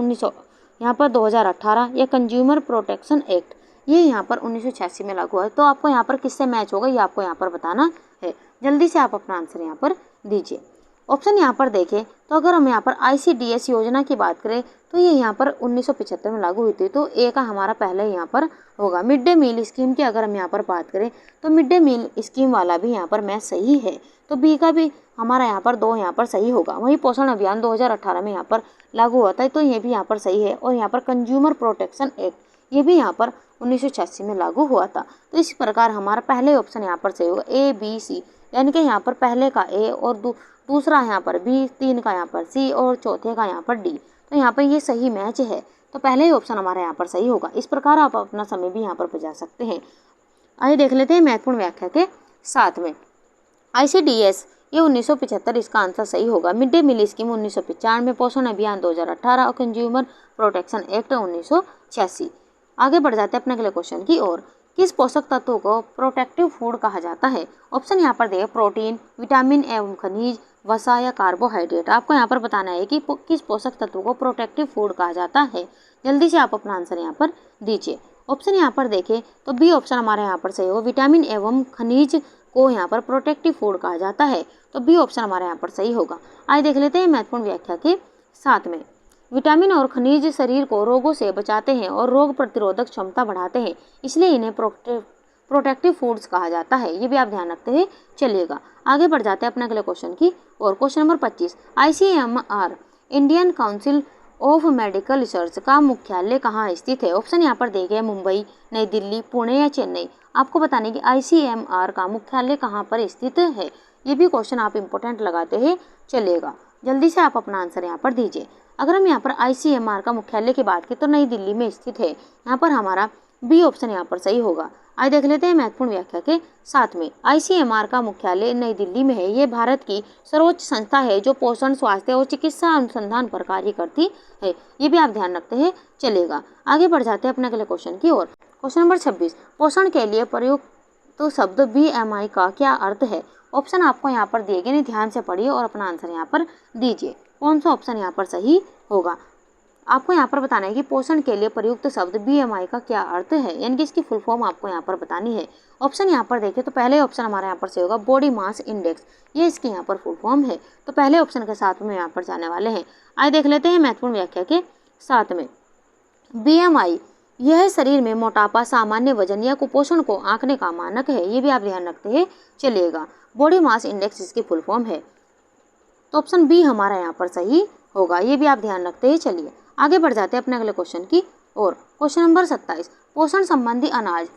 2018 या कंज्यूमर प्रोटेक्शन एक्ट ये यहाँ पर 1986 में लागू हुआ है। तो आपको यहाँ पर किससे मैच होगा ये आपको यहाँ पर बताना है। जल्दी से आप अपना आंसर यहाँ पर दीजिए। ऑप्शन यहाँ पर देखें तो अगर हम यहाँ पर ICDS योजना की बात करें तो ये यहाँ पर 1975 में लागू हुई थी, तो ए का हमारा पहले यहाँ पर होगा। मिड डे मील स्कीम की अगर हम यहाँ पर बात करें तो मिड डे मील स्कीम वाला भी यहाँ पर मैच सही है, तो बी का भी हमारा यहाँ पर 2 यहाँ पर सही होगा। वही पोषण अभियान 2018 में यहाँ पर लागू हुआ था, तो ये भी यहाँ पर सही है। और यहाँ पर कंज्यूमर प्रोटेक्शन एक्ट ये भी यहाँ पर 1986 में लागू हुआ था। तो इस प्रकार हमारा पहले ऑप्शन यहाँ पर सही होगा ABC, यानी कि यहाँ पर पहले का ए और दूसरा यहाँ पर बी, 3 का यहाँ पर सी और चौथे का यहाँ पर डी। तो यहाँ पर ये सही मैच है, तो पहले ही ऑप्शन हमारा यहाँ पर सही होगा। इस प्रकार आप अपना समय भी यहाँ पर बचा सकते हैं। आइए देख लेते हैं महत्वपूर्ण व्याख्या के साथ में। ICDS ये 1975 इसका आंसर सही होगा। मिड डे मील स्कीम 1995, पोषण अभियान 2018 और कंज्यूमर प्रोटेक्शन एक्ट 1986। आगे बढ़ जाते हैं अपने अगले क्वेश्चन की ओर। किस पोषक तत्व को प्रोटेक्टिव फूड कहा जाता है? ऑप्शन यहाँ पर देखिए, प्रोटीन, विटामिन एवं खनिज, वसा या कार्बोहाइड्रेट। आपको यहाँ पर बताना है कि किस पोषक तत्व को प्रोटेक्टिव फूड कहा जाता है। जल्दी से आप अपना आंसर यहाँ पर दीजिए। ऑप्शन यहाँ पर देखें तो बी ऑप्शन हमारे यहाँ पर सही होगा। विटामिन एवं खनिज को यहाँ पर प्रोटेक्टिव फूड कहा जाता है, तो बी ऑप्शन हमारे यहाँ पर सही होगा। आइए देख लेते हैं महत्वपूर्ण व्याख्या के साथ में। विटामिन और खनिज शरीर को रोगों से बचाते हैं और रोग प्रतिरोधक क्षमता बढ़ाते हैं, इसलिए इन्हें प्रोटेक्टिव फूड्स कहा जाता है। ये भी आप ध्यान रखते हुए चलिएगा। आगे बढ़ जाते हैं अपने अगले क्वेश्चन की और। Question number 25, ICMR Indian council of medical research का मुख्यालय कहाँ स्थित है? ऑप्शन यहाँ पर दिए गए, मुंबई, नई दिल्ली, पुणे या चेन्नई। आपको बताने कि ICMR का मुख्यालय कहाँ पर स्थित है। ये भी क्वेश्चन आप इंपॉर्टेंट लगाते हुए चलिएगा। जल्दी से आप अपना आंसर यहाँ पर दीजिए। अगर हम यहाँ पर ICMR का मुख्यालय की बात करें तो नई दिल्ली में स्थित है। यहाँ पर हमारा बी ऑप्शन यहाँ पर सही होगा। आइए देख लेते हैं महत्वपूर्ण व्याख्या के साथ में। ICMR का मुख्यालय नई दिल्ली में है। ये भारत की सर्वोच्च संस्था है जो पोषण, स्वास्थ्य और चिकित्सा अनुसंधान पर कार्य करती है। ये भी आप ध्यान रखते हैं चलेगा। आगे बढ़ जाते हैं अपने अगले क्वेश्चन की ओर। क्वेश्चन नंबर 26, पोषण के लिए प्रयुक्त शब्द BMI का क्या अर्थ है? ऑप्शन आपको यहाँ पर दिए गए, नहीं ध्यान से पढ़िए और अपना आंसर यहाँ पर दीजिए। कौन सा ऑप्शन यहाँ पर सही होगा? आपको यहाँ पर बताना है कि पोषण के लिए प्रयुक्त शब्द BMI का क्या अर्थ है, यानी कि इसकी फुल फॉर्म आपको यहाँ पर बतानी है। ऑप्शन यहाँ पर देखें तो पहले ऑप्शन हमारे यहाँ पर सही होगा, बॉडी मास इंडेक्स, ये इसकी यहाँ पर फुल फॉर्म है। तो पहले ऑप्शन के साथ में यहाँ पर जाने वाले हैं। आइए देख लेते हैं महत्वपूर्ण व्याख्या के साथ में। BMI यह शरीर में मोटापा, सामान्य वजन या कुपोषण को आंकने का मानक है। ये भी आप ध्यान रखते हैं चलिएगा। बॉडी मास इंडेक्स इसकी फुल फॉर्म है, तो ऑप्शन बी हमारा यहाँ पर सही होगा। ये भी आप ध्यान रखते हैं चलिए। आगे बढ़ जाते हैं अपने अगले क्वेश्चन की और। क्वेश्चन नंबर 27, पोषण संबंधी अनाज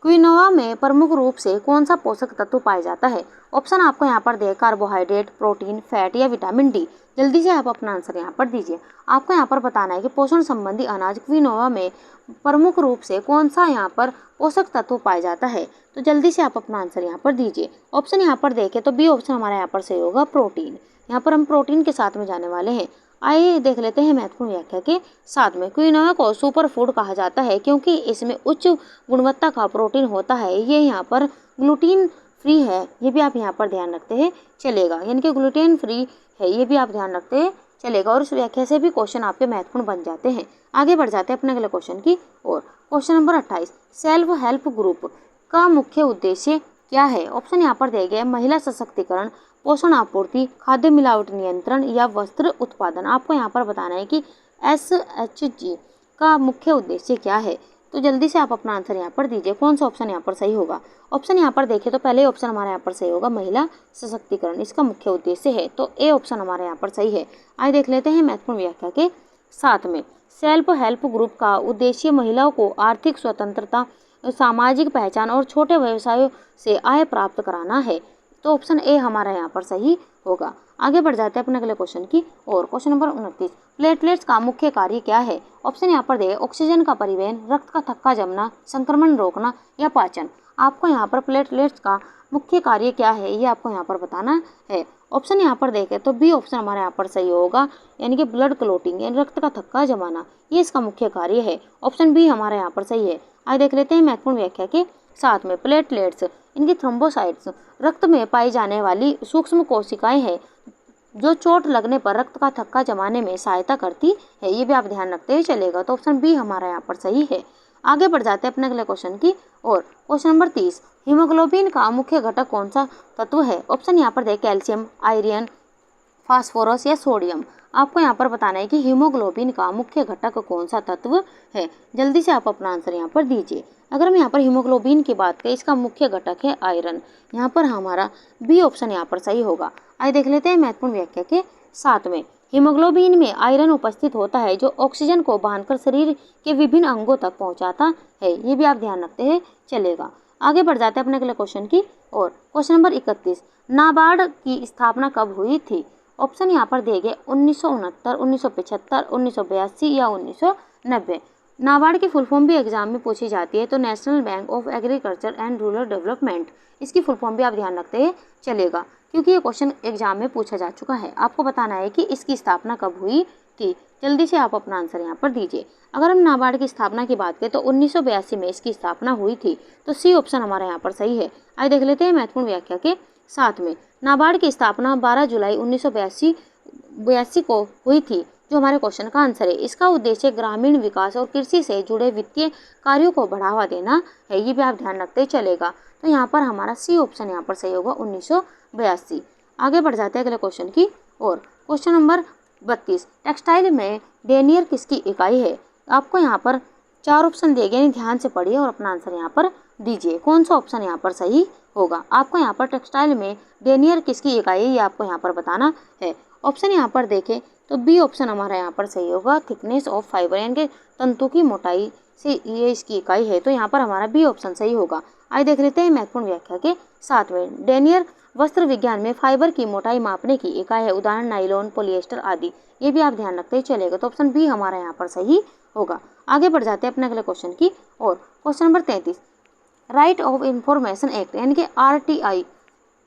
क्विनोआ में प्रमुख रूप से कौन सा पोषक तत्व पाया जाता है? ऑप्शन आपको यहाँ पर दे, कार्बोहाइड्रेट, प्रोटीन, फैट या विटामिन डी। जल्दी से आप अपना आंसर यहाँ पर दीजिए। आपको यहाँ पर बताना है कि पोषण संबंधी अनाज क्विनोआ में प्रमुख रूप से कौन सा यहाँ पर पोषक तत्व पाया जाता है। तो जल्दी से आप अपना आंसर यहाँ पर दीजिए। ऑप्शन यहाँ पर देखें तो बी ऑप्शन हमारा यहाँ पर सही होगा, प्रोटीन। यहाँ पर हम प्रोटीन के साथ में जाने वाले हैं। आइए देख लेते हैं महत्वपूर्ण व्याख्या के साथ में। क्विनोआ को सुपर फूड कहा जाता है क्योंकि इसमें उच्च गुणवत्ता का प्रोटीन होता है। ये यहाँ पर ग्लूटीन फ्री है। ये भी आप यहाँ पर ध्यान रखते हैं चलेगा, यानी कि ग्लूटेन फ्री है। ये भी आप ध्यान रखते हैं चलेगा। और उस व्याख्या से भी क्वेश्चन आपके महत्वपूर्ण बन जाते हैं। आगे बढ़ जाते हैं अपने अगले क्वेश्चन की और। Question number 28, self help group का मुख्य उद्देश्य क्या है? ऑप्शन यहाँ पर दिए गए, महिला सशक्तिकरण, पोषण आपूर्ति, खाद्य मिलावट नियंत्रण या वस्त्र उत्पादन। आपको यहाँ पर बताना है कि SHG का मुख्य उद्देश्य क्या है। तो जल्दी से आप अपना आंसर यहाँ पर दीजिए। कौन सा ऑप्शन यहाँ पर सही होगा? ऑप्शन यहाँ पर देखें तो पहले ऑप्शन हमारे यहाँ पर सही होगा, महिला सशक्तिकरण इसका मुख्य उद्देश्य है। तो ए ऑप्शन हमारे यहाँ पर सही है। आइए देख लेते हैं महत्वपूर्ण व्याख्या के साथ में। सेल्फ हेल्प ग्रुप का उद्देश्य महिलाओं को आर्थिक स्वतंत्रता, सामाजिक पहचान और छोटे व्यवसायों से आय प्राप्त कराना है। तो ऑप्शन ए हमारा यहाँ पर सही होगा। आगे बढ़ जाते हैं अपने अगले क्वेश्चन की और। क्वेश्चन नंबर 29, प्लेटलेट्स का मुख्य कार्य क्या है? ऑप्शन यहाँ पर दे, ऑक्सीजन का परिवहन, रक्त का थक्का जमना, संक्रमण रोकना या पाचन। आपको यहाँ पर प्लेटलेट्स का मुख्य कार्य क्या है ये आपको यहाँ पर बताना है। ऑप्शन यहाँ पर देखें तो बी ऑप्शन हमारा यहाँ पर सही होगा, यानी कि ब्लड क्लोटिंग यानी रक्त का थक्का जमाना, ये इसका मुख्य कार्य है। ऑप्शन बी हमारा यहाँ पर सही है। आइए देख लेते हैं महत्वपूर्ण व्याख्या के साथ में। प्लेटलेट्स इनकी थ्रोम्बोसाइट्स रक्त में पाई जाने वाली सूक्ष्म कोशिकाएं हैं जो चोट लगने पर रक्त का थक्का जमाने में सहायता करती है, ये भी आप ध्यान रखते हुए चलेगा। तो ऑप्शन बी हमारा यहाँ पर सही है। आगे बढ़ जाते हैं अपने अगले क्वेश्चन की और। क्वेश्चन नंबर 30, हीमोग्लोबिन का मुख्य घटक कौन सा तत्व है? ऑप्शन यहाँ पर दें कैल्शियम, आयरन, फास्फोरस या सोडियम। आपको यहाँ पर बताना है कि हीमोग्लोबिन का मुख्य घटक कौन सा तत्व है। जल्दी से आप अपना आंसर यहाँ पर दीजिए। अगर हम यहाँ पर हीमोग्लोबिन की बात करें, इसका मुख्य घटक है आयरन। यहाँ पर हमारा बी ऑप्शन यहाँ पर सही होगा। आइए देख लेते हैं महत्वपूर्ण व्याख्या के साथ में। हीमोग्लोबिन में आयरन उपस्थित होता है जो ऑक्सीजन को बांधकर शरीर के विभिन्न अंगों तक पहुँचाता है, ये भी आप ध्यान रखते हैं चलेगा। आगे बढ़ जाते हैं अपने अगले क्वेश्चन की और। क्वेश्चन नंबर 31, नाबार्ड की स्थापना कब हुई थी? ऑप्शन यहाँ पर दिए गए 1969, 1975, 1982 या 1990। नाबार्ड की फुल फॉर्म भी एग्जाम में पूछी जाती है, तो national bank of agriculture and rural development, इसकी फुल फॉर्म भी आप ध्यान रखते हैं चलेगा, क्योंकि ये क्वेश्चन एग्जाम में पूछा जा चुका है। आपको बताना है कि इसकी स्थापना कब हुई थी। जल्दी से आप अपना आंसर यहाँ पर दीजिए। अगर हम नाबार्ड की स्थापना की बात करें तो 1982 में इसकी स्थापना हुई थी, तो सी ऑप्शन हमारा यहाँ पर सही है। आइए देख लेते हैं महत्वपूर्ण व्याख्या के साथ में। नाबार्ड की स्थापना 12 जुलाई 1982 को हुई थी, जो हमारे क्वेश्चन का आंसर है। इसका उद्देश्य ग्रामीण विकास और कृषि से जुड़े वित्तीय कार्यों को बढ़ावा देना है, ये भी आप ध्यान रखते चलेगा। तो यहाँ पर हमारा सी ऑप्शन यहाँ पर सही होगा 1982। आगे बढ़ जाते हैं अगले क्वेश्चन की और। क्वेश्चन नंबर 32, टेक्सटाइल में डेनियर किसकी इकाई है? आपको यहाँ पर 4 ऑप्शन दिए गए, ध्यान से पढ़िए और अपना आंसर यहाँ पर दीजिए। कौन सा ऑप्शन यहाँ पर सही होगा? आपको यहाँ पर टेक्सटाइल में डेनियर किसकी इकाई है, ये आपको यहाँ पर बताना है। ऑप्शन यहाँ पर देखें तो बी ऑप्शन हमारा यहाँ पर सही होगा, थिकनेस ऑफ फाइबर, यानी कि तंतु की मोटाई से ये इसकी इकाई है, तो यहाँ पर हमारा बी ऑप्शन सही होगा। आइए देख लेते हैं महत्वपूर्ण व्याख्या के साथ में। डेनियर वस्त्र विज्ञान में फाइबर की मोटाई मापने की इकाई है, उदाहरण नाइलॉन, पॉलिएस्टर आदि, ये भी आप ध्यान रखते ही चलेगा। तो ऑप्शन बी हमारा यहाँ पर सही होगा। आगे बढ़ जाते हैं अपने अगले क्वेश्चन की और। Question number 33, right of information act यानी कि आरटीआई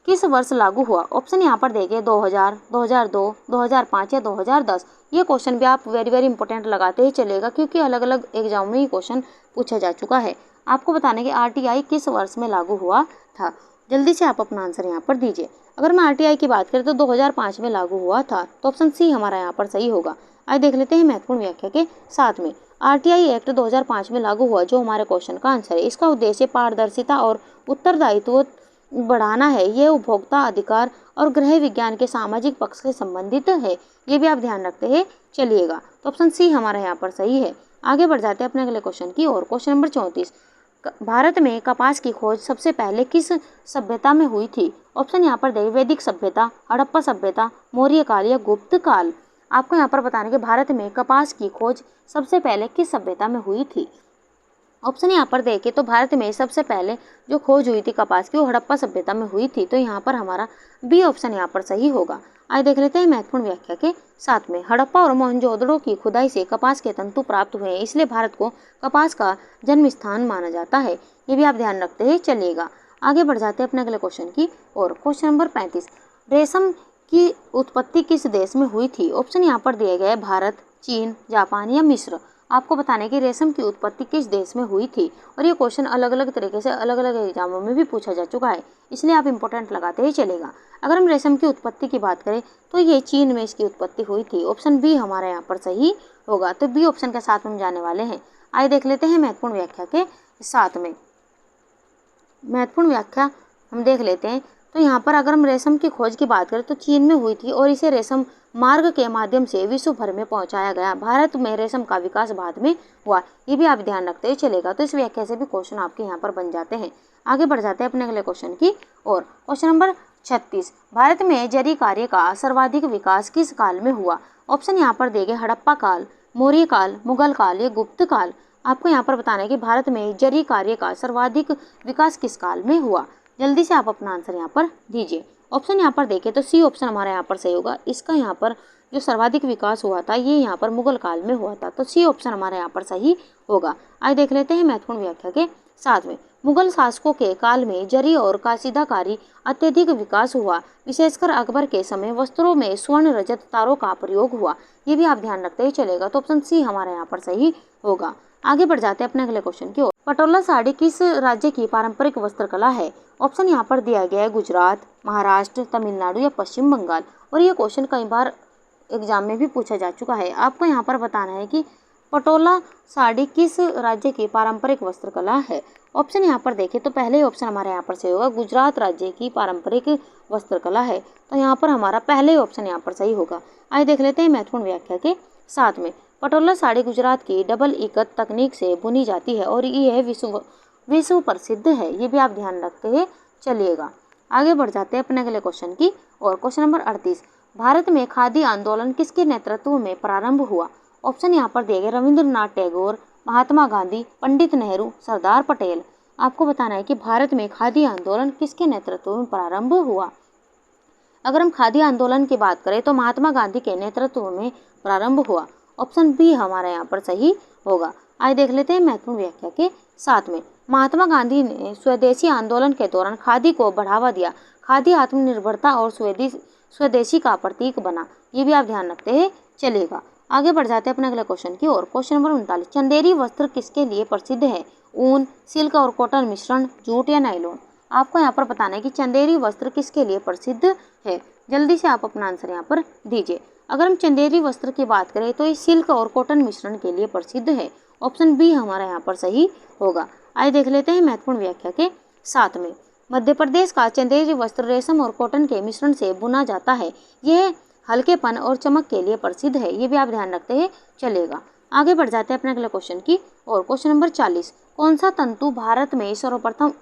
किस वर्ष लागू हुआ? ऑप्शन यहाँ पर देंगे 2000, 2002, 2005 या 2010। ये क्वेश्चन भी आप वेरी इंपॉर्टेंट लगाते ही चलेगा, क्योंकि अलग अलग एग्जाम में ये क्वेश्चन पूछा जा चुका है। आपको बताने कि आरटीआई किस वर्ष में लागू हुआ था। जल्दी से आप अपना आंसर यहाँ पर दीजिए। अगर मैं आरटीआई की बात करें तो 2005 में लागू हुआ था, तो ऑप्शन सी हमारा यहाँ पर सही होगा। आइए देख लेते हैं महत्वपूर्ण व्याख्या के साथ में। आरटीआई एक्ट 2005 में लागू हुआ, जो हमारे क्वेश्चन का आंसर है। इसका उद्देश्य पारदर्शिता और उत्तरदायित्व बढ़ाना है। ये उपभोक्ता अधिकार और गृह विज्ञान के सामाजिक पक्ष से संबंधित है, ये भी आप ध्यान रखते हैं चलिएगा। तो ऑप्शन सी हमारा यहाँ पर सही है। आगे बढ़ जाते हैं अपने अगले क्वेश्चन की और। क्वेश्चन नंबर 34, भारत में कपास की खोज सबसे पहले किस सभ्यता में हुई थी? ऑप्शन यहाँ पर देखिए वैदिक सभ्यता, हड़प्पा सभ्यता, मौर्य काल या गुप्त काल। आपको यहाँ पर बताने कि भारत में कपास की खोज सबसे पहले किस सभ्यता में हुई थी। ऑप्शन यहाँ पर देखें तो भारत में सबसे पहले जो खोज हुई थी कपास की, वो हड़प्पा सभ्यता में हुई थी, तो यहाँ पर हमारा बी ऑप्शन यहाँ पर सही होगा। आइए देख लेते हैं महत्वपूर्ण व्याख्या के साथ में। हड़प्पा और मोहनजोदड़ो की खुदाई से कपास के तंतु प्राप्त हुए हैं, इसलिए भारत को कपास का जन्म स्थान माना जाता है, ये भी आप ध्यान रखते हैं चलिएगा। आगे बढ़ जाते हैं अपने अगले क्वेश्चन की और। क्वेश्चन नंबर 35, रेशम की उत्पत्ति किस देश में हुई थी? ऑप्शन यहाँ पर दिए गए भारत, चीन, जापान या मिस्र। आपको बताने की रेशम की उत्पत्ति किस देश में हुई थी, और ये क्वेश्चन अलग अलग तरीके से अलग अलग एग्जामों में भी पूछा जा चुका है, इसलिए आप इंपॉर्टेंट लगाते ही चलेगा। अगर हम रेशम की उत्पत्ति की बात करें तो ये चीन में इसकी उत्पत्ति हुई थी। ऑप्शन बी हमारा यहाँ पर सही होगा, तो बी ऑप्शन के साथ हम जाने वाले हैं। आइए देख लेते हैं महत्वपूर्ण व्याख्या के साथ में। महत्वपूर्ण व्याख्या हम देख लेते हैं, तो यहाँ पर अगर हम रेशम की खोज की बात करें तो चीन में हुई थी, और इसे रेशम मार्ग के माध्यम से विश्व भर में पहुंचाया गया। भारत में रेशम का विकास बाद में हुआ, ये भी आप ध्यान रखते ही चलेगा। तो इस व्याख्या से भी क्वेश्चन आपके यहाँ पर बन जाते हैं। आगे बढ़ जाते हैं अपने अगले क्वेश्चन की और। क्वेश्चन नंबर 36, भारत में जरी कार्य का सर्वाधिक विकास किस काल में हुआ? ऑप्शन यहाँ पर देंगे हड़प्पा काल, मौर्य काल, मुगल काल या गुप्त काल। आपको यहाँ पर बताना है कि भारत में जरी कार्य का सर्वाधिक विकास किस काल में हुआ। जल्दी से आप अपना आंसर यहाँ पर दीजिए। ऑप्शन यहाँ पर देखें तो सी ऑप्शन हमारा यहाँ पर सही होगा। इसका यहाँ पर जो सर्वाधिक विकास हुआ था ये यहाँ पर मुगल काल में हुआ था, तो सी ऑप्शन हमारा यहाँ पर सही होगा। आइए देख लेते हैं महत्वपूर्ण व्याख्या के साथ में मुगल शासकों के काल में जरी और कासीदाकारी अत्यधिक विकास हुआ। विशेषकर अकबर के समय वस्त्रों में स्वर्ण रजत तारों का प्रयोग हुआ। ये भी आप ध्यान रखते ही चलेगा। तो ऑप्शन सी हमारे यहाँ पर सही होगा। आगे बढ़ जाते हैं अपने अगले क्वेश्चन की ओर। पटोला साड़ी किस राज्य की पारंपरिक वस्त्रकला है? ऑप्शन यहाँ पर दिया गया है गुजरात, महाराष्ट्र, तमिलनाडु या पश्चिम बंगाल। और ये क्वेश्चन कई बार एग्जाम में भी पूछा जा चुका है। आपको यहाँ पर बताना है कि पटोला साड़ी किस राज्य की पारंपरिक वस्त्रकला है। ऑप्शन यहाँ पर देखें तो पहले ही ऑप्शन हमारे यहाँ पर सही होगा, गुजरात राज्य की पारंपरिक वस्त्रकला है। तो यहाँ पर हमारा पहले ही ऑप्शन यहाँ पर सही होगा। आइए देख लेते हैं महत्वपूर्ण व्याख्या के साथ में। पटोला साड़ी गुजरात की डबल इकत तकनीक से बुनी जाती है और यह विश्व प्रसिद्ध है। ये भी आप ध्यान रखते हैं चलिएगा। आगे बढ़ जाते हैं अपने अगले क्वेश्चन की और। क्वेश्चन नंबर 38, भारत में खादी आंदोलन किसके नेतृत्व में प्रारंभ हुआ? ऑप्शन यहाँ पर दिए गए रविंद्रनाथ टैगोर, महात्मा गांधी, पंडित नेहरू, सरदार पटेल। आपको बताना है कि भारत में खादी आंदोलन किसके नेतृत्व में प्रारंभ हुआ। अगर हम खादी आंदोलन की बात करें तो महात्मा गांधी के नेतृत्व में प्रारंभ हुआ। ऑप्शन बी हमारे यहाँ पर सही होगा। आइए देख लेते हैं महत्वपूर्ण व्याख्या के साथ में। महात्मा गांधी ने स्वदेशी आंदोलन के दौरान खादी को बढ़ावा दिया। खादी आत्मनिर्भरता और स्वदेशी का प्रतीक बना। ये भी आप ध्यान रखते हैं चलेगा। आगे बढ़ जाते हैं अपने अगले क्वेश्चन की ओर। क्वेश्चन नंबर 39, चंदेरी वस्त्र किसके लिए प्रसिद्ध है? ऊन, सिल्क और कॉटन मिश्रण, जूट या नायलॉन। आपको यहाँ पर बताना है कि चंदेरी वस्त्र किसके लिए प्रसिद्ध है। जल्दी से आप अपना आंसर यहाँ पर दीजिए। अगर हम चंदेरी वस्त्र की बात करें तो ये सिल्क और कॉटन मिश्रण के लिए प्रसिद्ध है। ऑप्शन बी हमारा यहाँ पर सही होगा। आइए देख लेते हैं महत्वपूर्ण व्याख्या के साथ में। मध्य प्रदेश का चंदेरी वस्त्र रेशम और कॉटन के मिश्रण से बुना जाता है। यह हल्केपन और चमक के लिए प्रसिद्ध है। ये भी आप ध्यान रखते हैं चलेगा। आगे बढ़ जाते हैं अपने अगले क्वेश्चन की और। क्वेश्चन नंबर 40, कौन सा तंतु भारत में सर्वप्रथम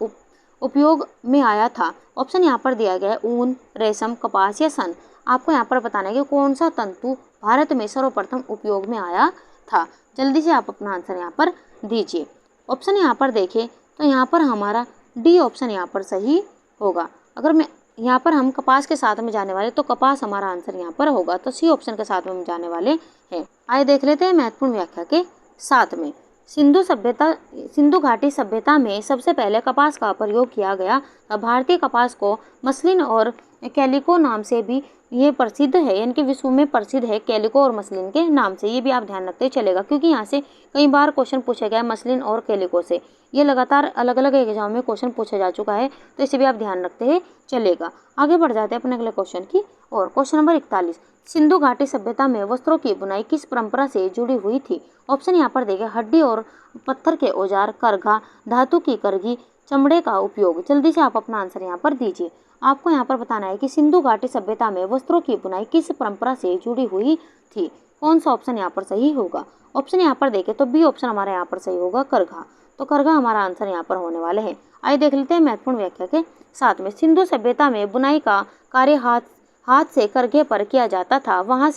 उपयोग में आया था? ऑप्शन यहाँ पर दिया गया है ऊन, रेशम, कपास या सन। आपको यहाँ पर बताना है कि कौन सा तंतु भारत में सर्वप्रथम उपयोग में आया था। जल्दी से आप अपना आंसर यहाँ पर दीजिए। ऑप्शन यहाँ पर देखें तो यहाँ पर हमारा डी ऑप्शन यहाँ पर सही होगा। अगर मैं यहाँ पर हम कपास के साथ में जाने वाले तो कपास हमारा आंसर यहाँ पर होगा। तो सी ऑप्शन के साथ में हम जाने वाले हैं। आइए देख लेते हैं महत्वपूर्ण व्याख्या के साथ में। सिंधु घाटी सभ्यता में सबसे पहले कपास का प्रयोग किया गया। भारतीय कपास को मसलिन और कैलिको नाम से भी ये प्रसिद्ध है, यानी कि विश्व में प्रसिद्ध है कैलिको और मसलिन के नाम से। ये भी आप ध्यान रखते चलेगा क्योंकि यहाँ से कई बार क्वेश्चन पूछा गया है मसलिन और कैलिको से। ये लगातार अलग अलग एग्जाम में क्वेश्चन पूछा जा चुका है, तो इसे भी आप ध्यान रखते हैं चलेगा। आगे बढ़ जाते हैं अपने अगले क्वेश्चन की और। क्वेश्चन नंबर 41, सिंधु घाटी सभ्यता में वस्त्रों की बुनाई किस परंपरा से जुड़ी हुई थी? ऑप्शन यहाँ पर देखें हड्डी और पत्थर के औजार, करघा, धातु की करघी, चमड़े का उपयोग। जल्दी से आप अपना आंसर यहाँ पर दीजिए। आपको यहाँ पर बताना है कि सिंधु घाटी सभ्यता में वस्त्रों की बुनाई किस परंपरा से जुड़ी हुई थी। कौन सा ऑप्शन यहाँ पर सही होगा? ऑप्शन यहाँ पर देखें तो बी ऑप्शन हमारे यहाँ पर सही होगा, करघा। तो करघा हमारा आंसर यहाँ पर होने वाले हैं। आइए देख लेते हैं महत्वपूर्ण व्याख्या के साथ में। सिंधु सभ्यता में बुनाई का कार्य हाथ से करघे पर किया जाता था। वहाँ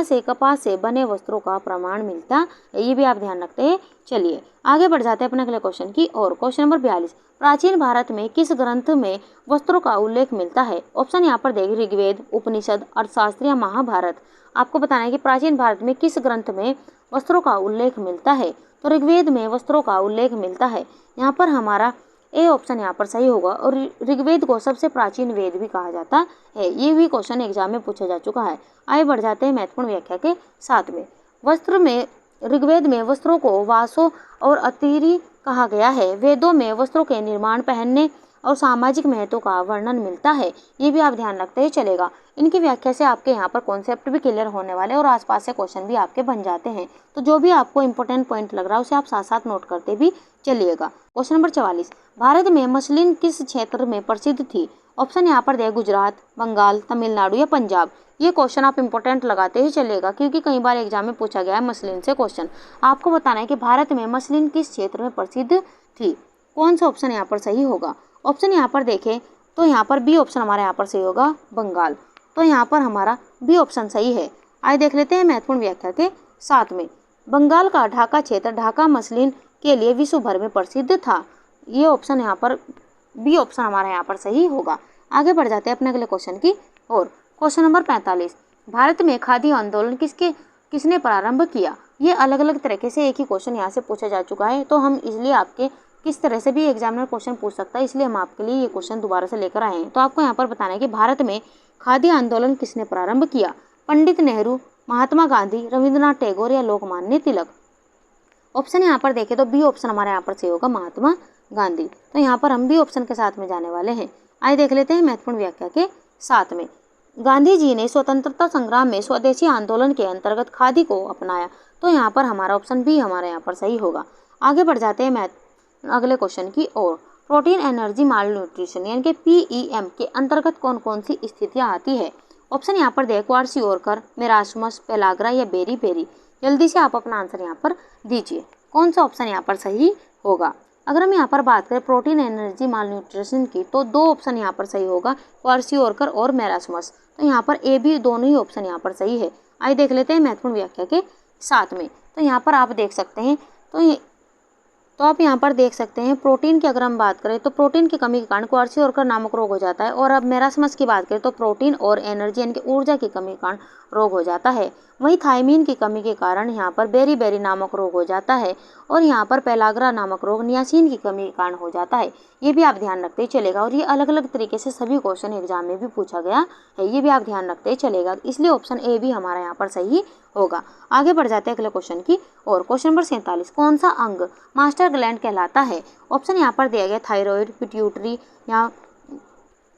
से कपास से बने वस्त्रों का प्रमाण मिलता है। ये भी आप ध्यान रखते हैं चलिए। आगे बढ़ जाते हैं अपने अगले क्वेश्चन की और। क्वेश्चन नंबर 42, प्राचीन भारत में किस ग्रंथ में वस्त्रों का उल्लेख मिलता है? ऑप्शन यहाँ पर देखिए ऋग्वेद, उपनिषद, अर्थशास्त्र या महाभारत। आपको बताना है कि प्राचीन भारत में किस ग्रंथ में वस्त्रों का उल्लेख मिलता है। तो ऋग्वेद में वस्त्रों का उल्लेख मिलता है। यहाँ पर हमारा ए ऑप्शन यहाँ पर सही होगा। और ऋग्वेद को सबसे प्राचीन वेद भी कहा जाता है। ये भी क्वेश्चन एग्जाम में पूछा जा चुका है। आगे बढ़ जाते हैं महत्वपूर्ण व्याख्या के साथ में। ऋग्वेद में वस्त्रों को वासो और अतिरी कहा गया है। वेदों में वस्त्रों के निर्माण, पहनने और सामाजिक महत्व का वर्णन मिलता है। ये भी आप ध्यान रखते ही चलेगा। इनकी व्याख्या से आपके यहाँ पर कॉन्सेप्ट भी क्लियर होने वाले और आसपास से क्वेश्चन भी आपके बन जाते हैं। तो जो भी आपको इंपॉर्टेंट पॉइंट लग रहा है उसे आप साथ साथ नोट करते भी चलिएगा। क्वेश्चन नंबर 44, भारत में मसलिन किस क्षेत्र में प्रसिद्ध थी? ऑप्शन यहाँ पर दे गुजरात, बंगाल, तमिलनाडु या पंजाब। ये क्वेश्चन आप इंपॉर्टेंट लगाते ही चलेगा क्योंकि कई बार एग्जाम में पूछा गया है मसलिन से क्वेश्चन। आपको बताना है कि भारत में मसलिन किस क्षेत्र में प्रसिद्ध थी। कौन सा ऑप्शन यहाँ पर सही होगा? ऑप्शन यहाँ पर देखें तो यहाँ पर बी ऑप्शन हमारे यहाँ पर सही होगा, बंगाल। तो यहाँ पर हमारा बी ऑप्शन सही है। आइए देख लेते हैं महत्वपूर्ण व्याख्या के साथ में। बंगाल का ढाका क्षेत्र ढाका मसलिन के लिए विश्व भर में प्रसिद्ध था। ये ऑप्शन यहाँ पर बी ऑप्शन हमारा यहाँ पर सही होगा। आगे बढ़ जाते हैं अपने अगले क्वेश्चन की और। क्वेश्चन नंबर 45, भारत में खादी आंदोलन किसने प्रारंभ किया? ये अलग अलग तरीके से एक ही क्वेश्चन यहाँ से पूछा जा चुका है, तो हम इसलिए आपके किस तरह से भी एग्जामिनर क्वेश्चन पूछ सकता है, इसलिए हम आपके लिए ये क्वेश्चन दोबारा से लेकर आए हैं। तो आपको यहाँ पर बताना है कि भारत में खादी आंदोलन किसने प्रारंभ किया? पंडित नेहरू, महात्मा गांधी, रविंद्रनाथ टैगोर या लोकमान्य तिलक। ऑप्शन यहाँ पर देखें तो बी ऑप्शन हमारे यहाँ पर सही होगा, महात्मा गांधी। तो यहाँ पर हम भी ऑप्शन के साथ में जाने वाले हैं। आइए देख लेते हैं महत्वपूर्ण व्याख्या के साथ में। गांधी जी ने स्वतंत्रता संग्राम में स्वदेशी आंदोलन के अंतर्गत खादी को अपनाया। तो यहाँ पर हमारा ऑप्शन बी हमारे यहाँ पर सही होगा। आगे बढ़ जाते हैं अगले क्वेश्चन की ओर। प्रोटीन एनर्जी माल न्यूट्रिशन यानी कि PEM के अंतर्गत कौन कौन सी स्थितियाँ आती है? ऑप्शन यहाँ पर देखो, क्वारसियोरकर, मेरास्मस, पेलाग्रा या बेरी बेरी। जल्दी से आप अपना आंसर यहाँ पर दीजिए, कौन सा ऑप्शन यहाँ पर सही होगा। अगर हम यहाँ पर बात करें प्रोटीन एनर्जी माल न्यूट्रिशन की, तो दो ऑप्शन यहाँ पर सही होगा, क्वारसियोरकर और मेरास्मस। तो यहाँ पर ए बी दोनों ही ऑप्शन यहाँ पर सही है। आइए देख लेते हैं महत्वपूर्ण व्याख्या के साथ में। तो यहाँ पर आप देख सकते हैं, तो आप यहाँ पर देख सकते हैं प्रोटीन की अगर हम बात करें तो प्रोटीन की कमी के कारण क्वारसियोरकर नामक रोग हो जाता है। और अब मेरास्मस की बात करें तो प्रोटीन और एनर्जी यानी कि ऊर्जा की कमी के कारण रोग हो जाता है। वहीं थायमीन की कमी के कारण यहाँ पर बेरी बेरी नामक रोग हो जाता है। और यहाँ पर पेलाग्रा नामक रोग नियासिन की कमी के कारण हो जाता है। ये भी आप ध्यान रखते ही चलेगा। और ये अलग अलग तरीके से सभी क्वेश्चन एग्जाम में भी पूछा गया है, ये भी आप ध्यान रखते ही चलेगा। इसलिए ऑप्शन ए भी हमारा यहाँ पर सही होगा। आगे बढ़ जाते हैं अगले क्वेश्चन की और। क्वेश्चन नंबर 47, कौन सा अंग मास्टर ग्लैंड कहलाता है? ऑप्शन यहाँ पर दिया गया थायराइड, पिट्यूटरी या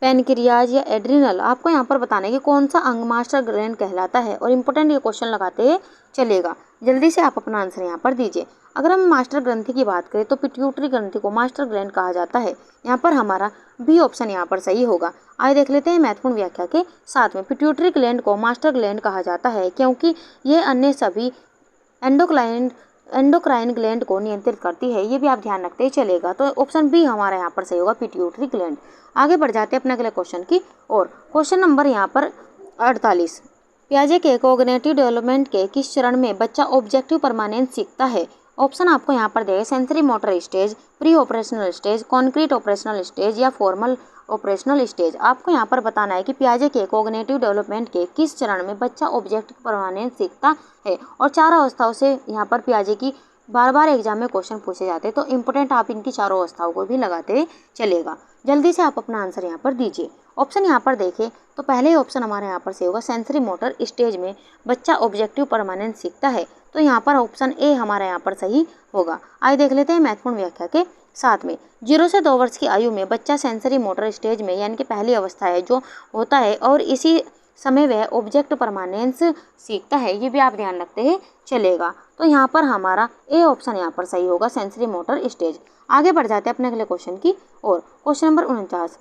पेनक्रियाज या एड्रिनल। आपको यहाँ पर बताना है कि कौन सा अंग मास्टर ग्लैंड कहलाता है। और इंपॉर्टेंट ये क्वेश्चन लगाते चलेगा, जल्दी से आप अपना आंसर यहाँ पर दीजिए। अगर हम मास्टर ग्रंथि की बात करें तो पिट्यूटरी ग्रंथि को मास्टर ग्लैंड कहा जाता है। यहाँ पर हमारा बी ऑप्शन यहाँ पर सही होगा। आइए देख लेते हैं महत्वपूर्ण व्याख्या के साथ में। पिट्यूटरी ग्लैंड को मास्टर ग्लैंड कहा जाता है क्योंकि ये अन्य सभी एंडोक्राइन ग्लैंड को नियंत्रित करती है। ये भी आप ध्यान रखते ही चलेगा। तो ऑप्शन बी हमारा यहाँ पर सही होगा, पिट्यूटरी ग्लैंड। आगे बढ़ जाते हैं अपने अगले क्वेश्चन की और। क्वेश्चन नंबर यहाँ पर 48, पियाजे के कोग्निटिव डेवलपमेंट के किस चरण में बच्चा ऑब्जेक्टिव परमानेंस सीखता है? ऑप्शन आपको यहाँ पर देगा, sensory motor stage, pre operational stage, concrete operational stage या फॉर्मल ऑपरेशनल स्टेज। आपको यहाँ पर बताना है कि पियाजे के कोग्निटिव डेवलपमेंट के किस चरण में बच्चा ऑब्जेक्टिव परमानेंस सीखता है। और 4 अवस्थाओं से यहाँ पर पियाजे की बार बार एग्जाम में क्वेश्चन पूछे जाते हैं। तो इंपोर्टेंट आप इनकी चारों अवस्थाओं को भी लगाते चलेगा। जल्दी से आप अपना आंसर यहाँ पर दीजिए। ऑप्शन यहाँ पर देखें तो पहले ही ऑप्शन हमारे यहाँ पर से होगा, सेंसरी मोटर स्टेज में बच्चा ऑब्जेक्टिव परमानेंस सीखता है। तो यहाँ पर ऑप्शन ए हमारे यहाँ पर सही होगा। आइए देख लेते हैं महत्वपूर्ण व्याख्या के साथ में। 0 से 2 वर्ष की आयु में बच्चा सेंसरी मोटर स्टेज में यानी कि पहली अवस्था है जो होता है, और इसी समय वह ऑब्जेक्ट परमानेंस सीखता है। ये भी आप ध्यान रखते हैं चलेगा। तो यहाँ पर हमारा ए ऑप्शन यहाँ पर सही होगा, सेंसरी मोटर स्टेज। आगे बढ़ जाते हैं अपने अगले क्वेश्चन की और। क्वेश्चन नंबर 49,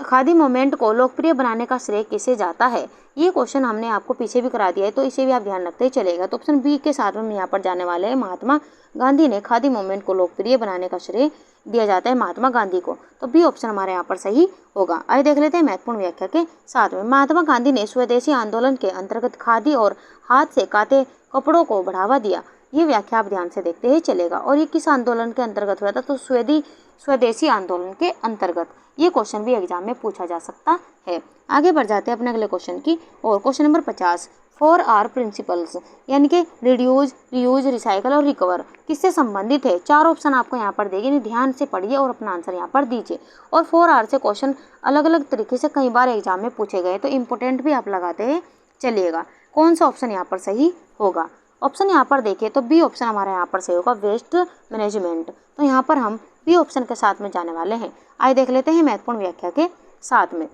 खादी मोमेंट को लोकप्रिय बनाने का श्रेय किसे जाता है? ये क्वेश्चन हमने आपको पीछे भी करा दिया है, तो इसे भी आप ध्यान रखते ही चलेगा। तो ऑप्शन बी के साथ में हम यहाँ पर जाने वाले हैं, महात्मा गांधी ने खादी मूवमेंट को लोकप्रिय बनाने का श्रेय दिया जाता है महात्मा गांधी को। तो बी ऑप्शन हमारे यहाँ पर सही होगा। आइए देख लेते हैं महत्वपूर्ण व्याख्या के साथ में। महात्मा गांधी ने स्वदेशी आंदोलन के अंतर्गत खादी और हाथ से काते कपड़ों को बढ़ावा दिया। ये व्याख्या आप ध्यान से देखते ही चलेगा। और ये किस आंदोलन के अंतर्गत हुआ था? तो स्वदेशी आंदोलन के अंतर्गत। ये क्वेश्चन भी एग्जाम में पूछा जा सकता है। आगे बढ़ जाते हैं अपने अगले क्वेश्चन की और। क्वेश्चन नंबर 50, 4R प्रिंसिपल्स यानी कि रिड्यूज, रीयूज, रिसाइकल और रिकवर किससे संबंधित है? 4 ऑप्शन आपको यहाँ पर देंगे, ध्यान से पढ़िए और अपना आंसर यहाँ पर दीजिए। और 4R से क्वेश्चन अलग अलग तरीके से कई बार एग्जाम में पूछे गए, तो इंपोर्टेंट भी आप लगाते हैं चलिएगा। कौन सा ऑप्शन यहाँ पर सही होगा? ऑप्शन यहाँ पर देखिए तो बी ऑप्शन हमारे यहाँ पर सही होगा, वेस्ट मैनेजमेंट। तो यहाँ पर हम बी ऑप्शन के साथ में जाने वाले हैं। आइए देख लेते हैं महत्वपूर्ण व्याख्या के साथ में।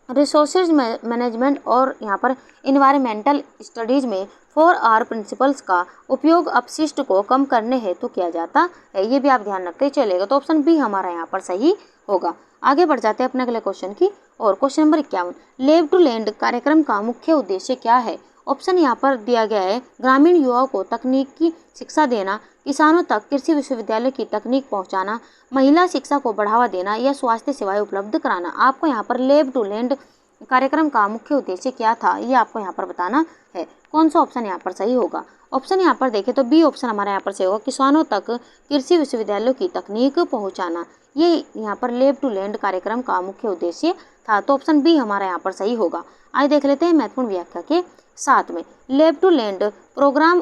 रिसोर्सेज मैनेजमेंट और यहाँ पर इन्वायरमेंटल स्टडीज़ में 4R प्रिंसिपल्स का उपयोग अपशिष्ट को कम करने हेतु किया जाता है। ये भी आप ध्यान रखते ही चलेगा। तो ऑप्शन बी हमारा यहाँ पर सही होगा। आगे बढ़ जाते हैं अपने अगले क्वेश्चन की और। क्वेश्चन नंबर 51, लेव टू लैंड कार्यक्रम का मुख्य उद्देश्य क्या है? ऑप्शन यहाँ पर दिया गया है, ग्रामीण युवाओं को तकनीकी शिक्षा देना, किसानों तक कृषि विश्वविद्यालय की तकनीक पहुँचाना, महिला शिक्षा को बढ़ावा देना या स्वास्थ्य सेवाएं उपलब्ध कराना। आपको यहाँ पर लेव टू लैंड कार्यक्रम का मुख्य उद्देश्य क्या था, ये आपको यहाँ पर बताना है। कौन सा ऑप्शन यहाँ पर सही होगा? ऑप्शन यहाँ पर देखें तो बी ऑप्शन हमारे यहाँ पर सही होगा, किसानों तक कृषि विश्वविद्यालयों की तकनीक पहुँचाना। ये यहाँ पर लेव टू लैंड कार्यक्रम का मुख्य उद्देश्य था। तो ऑप्शन बी हमारा यहाँ पर सही होगा। आइए देख लेते हैं महत्वपूर्ण व्याख्या के साथ में। लेव टू लैंड प्रोग्राम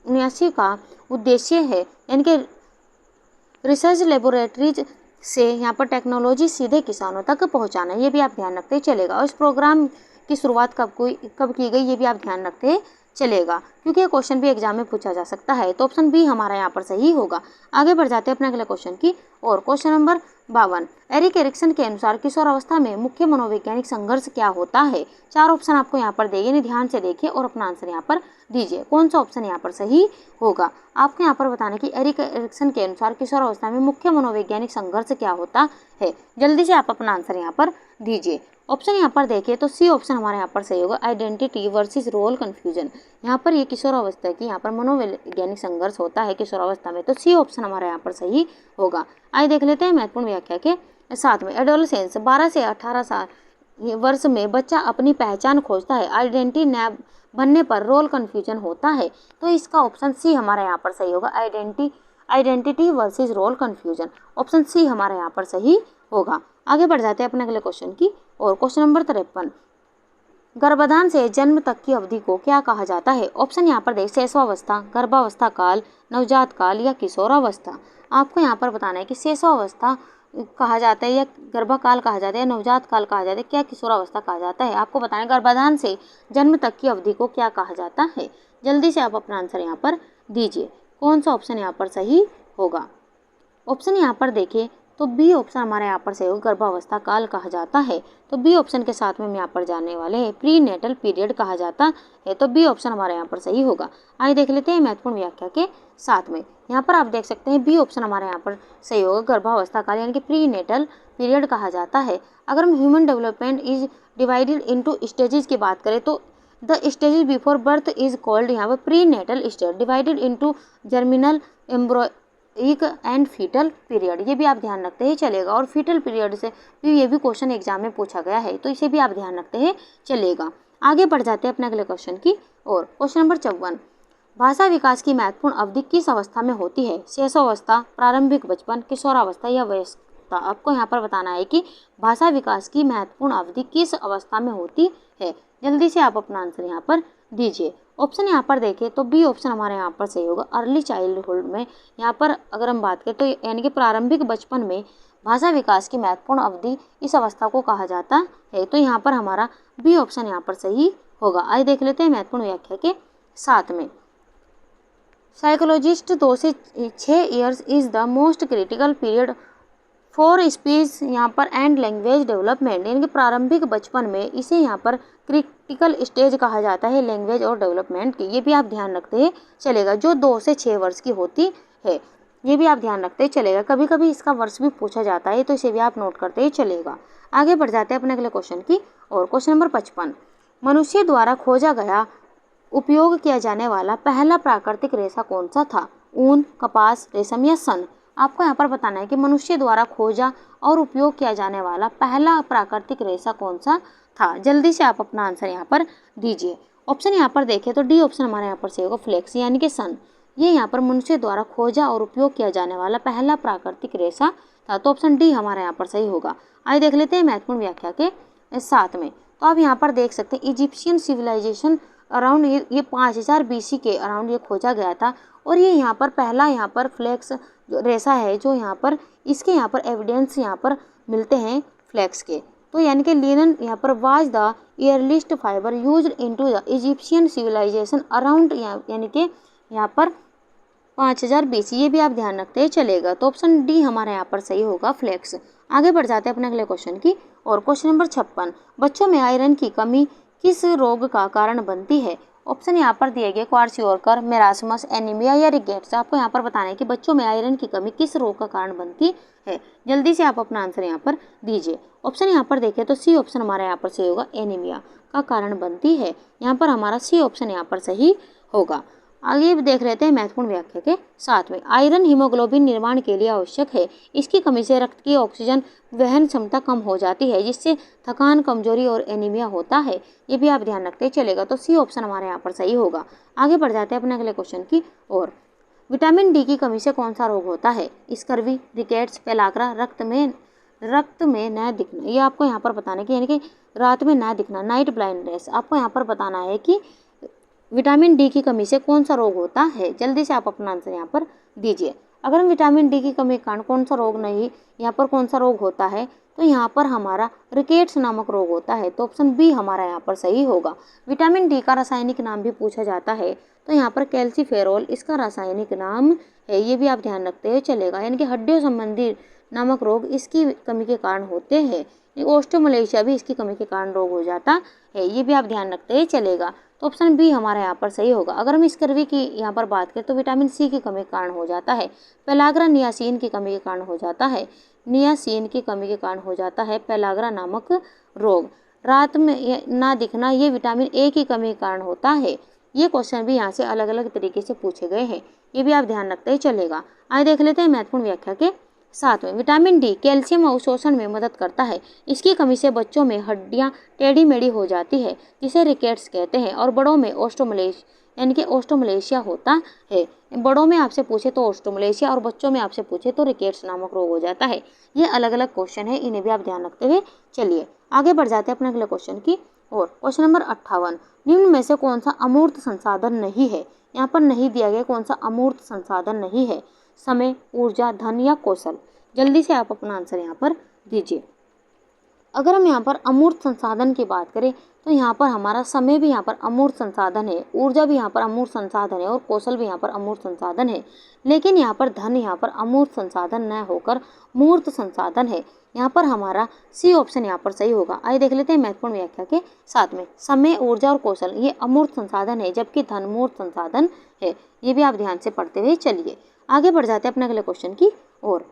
1979 का उद्देश्य है, यानी कि रिसर्च लेबोरेटरीज से यहाँ पर टेक्नोलॉजी सीधे किसानों तक पहुँचाना, ये भी आप ध्यान रखते चलेगा। और इस प्रोग्राम की शुरुआत कब की गई, ये भी आप ध्यान रखते चलेगा, क्योंकि ये क्वेश्चन भी एग्जाम में पूछा जा सकता है। तो ऑप्शन बी हमारा यहाँ पर सही होगा। आगे बढ़ जाते हैं अपने अगले क्वेश्चन की और। क्वेश्चन नंबर 52, एरिक एरिक्सन के अनुसार किशोरावस्था में मुख्य मनोवैज्ञानिक संघर्ष क्या होता है। 4 ऑप्शन आपको यहाँ पर देंगे, नहीं ध्यान से देखिए और अपना आंसर यहाँ पर दीजिए। कौन सा ऑप्शन यहाँ पर सही होगा, आपको यहाँ पर बताना कि एरिक एरिक्सन के अनुसार किशोरावस्था में मुख्य मनोवैज्ञानिक संघर्ष क्या होता है। जल्दी से आप अपना आंसर यहाँ पर दीजिए। ऑप्शन यहाँ पर देखिए तो सी ऑप्शन हमारे यहाँ पर सही होगा, आइडेंटिटी वर्सेस रोल कन्फ्यूजन। यहाँ पर ये किशोरावस्था की यहाँ पर मनोवैज्ञानिक संघर्ष होता है किशोरावस्था में, तो सी ऑप्शन हमारे यहाँ पर सही होगा। आइए देख लेते हैं महत्वपूर्ण व्याख्या के साथ में। एडोलसेंस 12 से 18 साल वर्ष में बच्चा अपनी पहचान खोजता है, आइडेंटिटी न बनने पर रोल कन्फ्यूजन होता है, तो इसका ऑप्शन सी हमारे यहाँ पर सही होगा, identity versus role confusion. Option C हमारे यहाँ पर सही होगा। आगे बढ़ जाते हैं अपने अगले क्वेश्चन की और। क्वेश्चन नंबर 53, गर्भाधान से जन्म तक की अवधि को क्या कहा जाता है। ऑप्शन यहाँ पर देख, शैशवावस्था, गर्भावस्था काल, नवजात काल या किशोरावस्था। आपको यहाँ पर बताना है कि शैशवावस्था कहा जाता है या गर्भकाल कहा जाता है, नवजात काल कहा जाता है, क्या किशोरावस्था कहा जाता है। आपको बताना है गर्भाधान से जन्म तक की अवधि को क्या कहा जाता है। जल्दी से आप अपना आंसर यहाँ पर दीजिए। कौन सा ऑप्शन यहाँ पर सही होगा। ऑप्शन यहाँ पर देखिए तो बी ऑप्शन हमारे यहाँ पर सही होगा, गर्भावस्था काल कहा जाता है, तो बी ऑप्शन के साथ में हम यहाँ पर जाने वाले हैं, प्री नेटल पीरियड कहा जाता है, तो बी ऑप्शन हमारे यहाँ पर सही होगा। आइए देख लेते हैं महत्वपूर्ण व्याख्या के साथ में। यहाँ पर आप देख सकते हैं बी ऑप्शन हमारे यहाँ पर सही होगा, गर्भावस्था काल यानी कि प्री नेटल पीरियड कहा जाता है। अगर हम human development is divided into stages की बात करें तो the stages before birth is called यहाँ पर prenatal stage, divided into germinal embryonic and foetal period, ये भी आप ध्यान रखते ही चलेगा। और फीटल पीरियड से भी ये भी क्वेश्चन एग्जाम में पूछा गया है, तो इसे भी आप ध्यान रखते हैं चलेगा। आगे बढ़ जाते हैं अपने अगले क्वेश्चन की और। क्वेश्चन नंबर 54, भाषा विकास की महत्वपूर्ण अवधि किस अवस्था में होती है। शैशवावस्था, प्रारंभिक बचपन, किशोरावस्था या वयस्कता। आपको यहाँ पर बताना है कि भाषा विकास की महत्वपूर्ण अवधि किस अवस्था में होती है। जल्दी से आप अपना आंसर यहाँ पर दीजिए। ऑप्शन यहाँ पर देखें तो बी ऑप्शन हमारे यहाँ पर सही होगा, अर्ली चाइल्डहुड में। यहाँ पर अगर हम बात करें तो यानी कि प्रारंभिक बचपन में भाषा विकास की महत्वपूर्ण अवधि इस अवस्था को कहा जाता है, तो यहाँ पर हमारा बी ऑप्शन यहाँ पर सही होगा। आइए देख लेते हैं महत्वपूर्ण व्याख्या के साथ में। साइकोलॉजिस्ट 2 से 6 years is the most critical period for speech यहाँ पर एंड लैंग्वेज डेवलपमेंट, यानी कि प्रारंभिक बचपन में इसे यहाँ पर क्रिटिकल स्टेज कहा जाता है लैंग्वेज और डेवलपमेंट की, ये भी आप ध्यान रखते हैं चलेगा, जो 2 से 6 वर्ष की होती है, ये भी आप ध्यान रखते चलेगा। कभी कभी इसका वर्ष भी पूछा जाता है, तो इसे भी आप नोट करते ही चलेगा। आगे बढ़ जाते हैं अपने अगले क्वेश्चन की और। क्वेश्चन नंबर 55, मनुष्य द्वारा खोजा गया उपयोग किया जाने वाला पहला प्राकृतिक रेशा कौन सा था। ऊन, कपास, रेशम या सन। आपको यहाँ पर बताना है कि मनुष्य द्वारा खोजा और उपयोग किया जाने वाला पहला प्राकृतिक रेशा कौन सा था। जल्दी से आप अपना आंसर यहाँ पर दीजिए। ऑप्शन यहाँ पर देखें तो डी ऑप्शन हमारे यहाँ पर सही होगा, फ्लेक्स यानी कि सन। ये यहाँ पर मनुष्य द्वारा खोजा और उपयोग किया जाने वाला पहला प्राकृतिक रेशा था, तो ऑप्शन डी हमारे यहाँ पर सही होगा। आइए देख लेते हैं महत्वपूर्ण व्याख्या के साथ में। तो आप यहाँ पर देख सकते हैं इजिप्शियन सिविलाइजेशन अराउंड ये 5000 BC के अराउंड ये खोजा गया था, और ये यहाँ पर पहला यहाँ पर फ्लेक्स रेशा है जो यहाँ पर इसके यहाँ पर एविडेंस यहाँ पर मिलते हैं फ्लेक्स के। तो यानी कि लिनन यहाँ पर was the earliest fibre used into the Egyptian civilisation around, यानी कि यहाँ पर 5000 BC, ये भी आप ध्यान रखते हैं चलेगा। तो ऑप्शन डी हमारे यहाँ पर सही होगा, फ्लेक्स। आगे बढ़ जाते हैं अपने अगले क्वेश्चन की और। क्वेश्चन नंबर 56, बच्चों में आयरन की कमी किस रोग का कारण बनती है। ऑप्शन यहाँ पर दिए गए, क्वार्सियोरकर, मेरास्मस, एनीमिया या रिकेट्स। आपको यहाँ पर बताना है कि बच्चों में आयरन की कमी किस रोग का कारण बनती है। जल्दी से आप अपना आंसर यहाँ पर दीजिए। ऑप्शन यहाँ पर देखें तो सी ऑप्शन हमारा यहाँ पर सही होगा, एनीमिया का कारण बनती है। यहाँ पर हमारा सी ऑप्शन यहाँ पर सही होगा। आगे देख लेते हैं महत्वपूर्ण व्याख्या के साथ में। आयरन हीमोग्लोबिन निर्माण के लिए आवश्यक है, इसकी कमी से रक्त की ऑक्सीजन वहन क्षमता कम हो जाती है, जिससे थकान, कमजोरी और एनीमिया होता है, ये भी आप ध्यान रखते चलेगा। तो सी ऑप्शन हमारे यहाँ पर सही होगा। आगे बढ़ जाते हैं अपने अगले क्वेश्चन की और। विटामिन डी की कमी से कौन सा रोग होता है। स्कर्वी, रिकेट्स, पेलाग्रा, रक्त में न दिखना, ये आपको यहाँ पर बताना है कि यानी कि रात में न दिखना, नाइट ब्लाइंडनेस। आपको यहाँ पर बताना है कि विटामिन डी की कमी से कौन सा रोग होता है? जल्दी से आप अपना आंसर यहाँ पर दीजिए। अगर हम विटामिन डी की कमी के कारण कौन सा रोग नहीं, यहाँ पर कौन सा रोग होता है, तो यहाँ पर हमारा रिकेट्स नामक रोग होता है। तो ऑप्शन बी हमारा यहाँ पर सही होगा। विटामिन डी का रासायनिक नाम भी पूछा जाता है, तो यहाँ पर कैल्सीफेरोल इसका रासायनिक नाम है, ये भी आप ध्यान रखते हुए चलेगा। यानी कि हड्डियों संबंधी नामक रोग इसकी कमी के कारण होते हैं। ओस्टियोमलेशिया भी इसकी कमी के कारण रोग हो जाता है, ये भी आप ध्यान रखते हुए चलेगा। तो ऑप्शन बी हमारा यहाँ पर सही होगा। अगर हम स्कर्वी की यहाँ पर बात करें तो विटामिन सी की कमी के कारण हो जाता है। पेलाग्रा नियासिन की कमी के कारण हो जाता है। नियासिन की कमी के कारण हो जाता है पेलाग्रा नामक रोग। रात में ना दिखना ये विटामिन ए की कमी के कारण होता है। ये क्वेश्चन भी यहाँ से अलग अलग तरीके से पूछे गए हैं, ये भी आप ध्यान रखते ही चलेगा। आइए देख लेते हैं महत्वपूर्ण व्याख्या के साथ में। विटामिन डी कैल्शियम अवशोषण में मदद करता है। इसकी कमी से बच्चों में हड्डियां टेढ़ी मेढ़ी हो जाती है, जिसे रिकेट्स कहते हैं, और बड़ों में ओस्टोमलेशिया यानी कि ओस्टोमलेशिया होता है। बड़ों में आपसे पूछे तो ओस्टोमलेशिया और बच्चों में आपसे पूछे तो रिकेट्स नामक रोग हो जाता है। ये अलग अलग क्वेश्चन है, इन्हें भी आप ध्यान रखते हुए चलिए आगे बढ़ जाते हैं अपने अगले क्वेश्चन की और। क्वेश्चन नंबर 58, निम्न में से कौन सा अमूर्त संसाधन नहीं है? यहाँ पर नहीं दिया गया कौन सा अमूर्त संसाधन नहीं है। समय, ऊर्जा, धन या कौशल? जल्दी से आप अपना आंसर यहाँ पर दीजिए। अगर हम यहाँ पर अमूर्त संसाधन की बात करें तो यहाँ पर हमारा समय भी यहाँ पर अमूर्त संसाधन है, ऊर्जा भी यहाँ पर अमूर्त संसाधन है और कौशल भी यहाँ पर अमूर्त संसाधन है। लेकिन यहाँ पर धन यहाँ पर अमूर्त संसाधन न होकर मूर्त संसाधन है। यहाँ पर हमारा सी ऑप्शन यहाँ पर सही होगा। आइए देख लेते हैं महत्वपूर्ण व्याख्या के साथ में। समय, ऊर्जा और कौशल ये अमूर्त संसाधन है, जबकि धन मूर्त संसाधन है। ये भी आप ध्यान से पढ़ते हुए चलिए आगे बढ़ जाते हैं अपने अगले क्वेश्चन की ओर।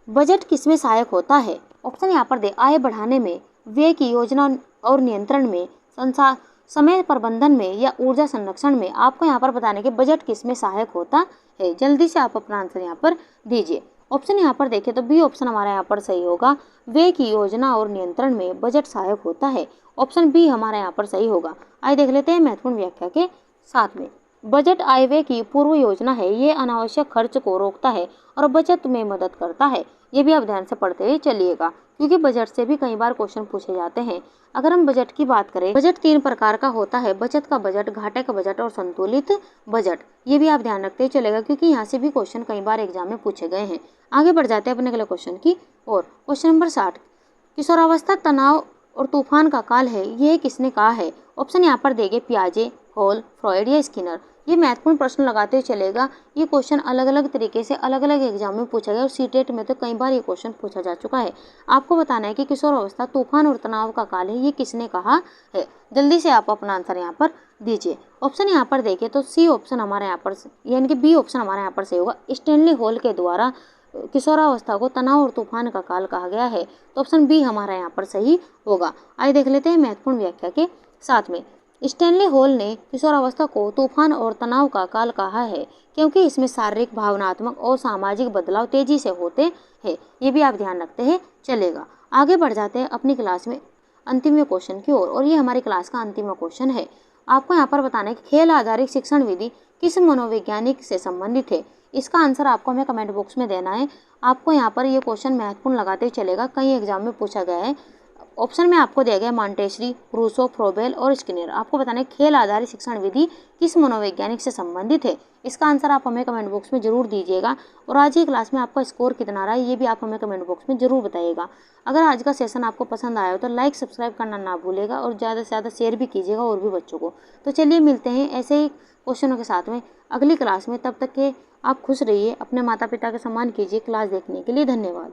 बजट किसमें सहायक होता है? ऑप्शन यहाँ पर दे आय बढ़ाने में, व्यय की योजना और नियंत्रण में, समय प्रबंधन में या ऊर्जा संरक्षण में। आपको यहाँ पर बताने के बजट किसमें सहायक होता है। जल्दी से आप अपना आंसर यहाँ पर दीजिए। ऑप्शन यहाँ पर देखें तो बी ऑप्शन हमारा यहाँ पर सही होगा। व्यय की योजना और नियंत्रण में बजट सहायक होता है। ऑप्शन बी हमारा यहाँ पर सही होगा। आइए देख लेते हैं महत्वपूर्ण व्याख्या के साथ में। बजट आय व्यय की पूर्व योजना है, ये अनावश्यक खर्च को रोकता है और बचत में मदद करता है। ये भी आप ध्यान से पढ़ते हुए चलिएगा, क्योंकि बजट से भी कई बार क्वेश्चन पूछे जाते हैं। अगर हम बजट की बात करें, बजट 3 प्रकार का होता है, बचत का बजट, घाटे का बजट और संतुलित बजट। ये भी आप ध्यान रखते ही चलेगा, क्योंकि यहाँ से भी क्वेश्चन कई बार एग्जाम में पूछे गए हैं। आगे बढ़ जाते हैं अपने अगले क्वेश्चन की और। क्वेश्चन नंबर 60, किशोरावस्था तनाव और तूफान का काल है, ये किसने कहा है? ऑप्शन यहाँ पर देंगे पियाजे, हॉल, फ्रॉइड या स्किनर। ये महत्वपूर्ण प्रश्न लगाते हुए चलेगा। ये क्वेश्चन अलग अलग तरीके से अलग अलग एग्जाम में पूछा गया और सीटेट में तो कई बार ये क्वेश्चन पूछा जा चुका है। आपको बताना है कि किशोर अवस्था तूफान और तनाव का काल है, ये किसने कहा है। जल्दी से आप अपना आंसर यहाँ पर दीजिए। ऑप्शन यहाँ पर देखें तो सी ऑप्शन हमारे यहाँ पर यानी कि बी ऑप्शन हमारे यहाँ पर सही होगा। स्टैनली हॉल के द्वारा किशोरावस्था को तनाव और तूफान का काल कहा गया है। तो ऑप्शन बी हमारा यहाँ पर सही होगा। आइए देख लेते हैं महत्वपूर्ण व्याख्या के साथ में। स्टैनली हॉल ने किशोरावस्था को तूफान और तनाव का काल कहा है, क्योंकि इसमें शारीरिक, भावनात्मक और सामाजिक बदलाव तेजी से होते हैं। ये भी आप ध्यान रखते हैं चलेगा। आगे बढ़ जाते हैं अपनी क्लास में अंतिम क्वेश्चन की ओर और ये हमारी क्लास का अंतिम क्वेश्चन है। आपको यहाँ पर बताना है कि खेल आधारित शिक्षण विधि किस मनोवैज्ञानिक से संबंधित है। इसका आंसर आपको हमें कमेंट बॉक्स में देना है। आपको यहाँ पर ये क्वेश्चन महत्वपूर्ण लगाते ही चलेगा, कई एग्जाम में पूछा गया है। ऑप्शन में आपको दिया गया मॉन्टेसरी, रूसो, फ्रोबेल और स्किनर। आपको बताना है खेल आधारित शिक्षण विधि किस मनोवैज्ञानिक से संबंधित है। इसका आंसर आप हमें कमेंट बॉक्स में जरूर दीजिएगा और आज की क्लास में आपका स्कोर कितना रहा है ये भी आप हमें कमेंट बॉक्स में जरूर बताइएगा। अगर आज का सेशन आपको पसंद आया हो तो लाइक सब्सक्राइब करना ना भूलेगा और ज़्यादा से ज़्यादा शेयर भी कीजिएगा और भी बच्चों को। तो चलिए मिलते हैं ऐसे ही क्वेश्चनों के साथ में अगली क्लास में। तब तक के आप खुश रहिए, अपने माता पिता का सम्मान कीजिए। क्लास देखने के लिए धन्यवाद।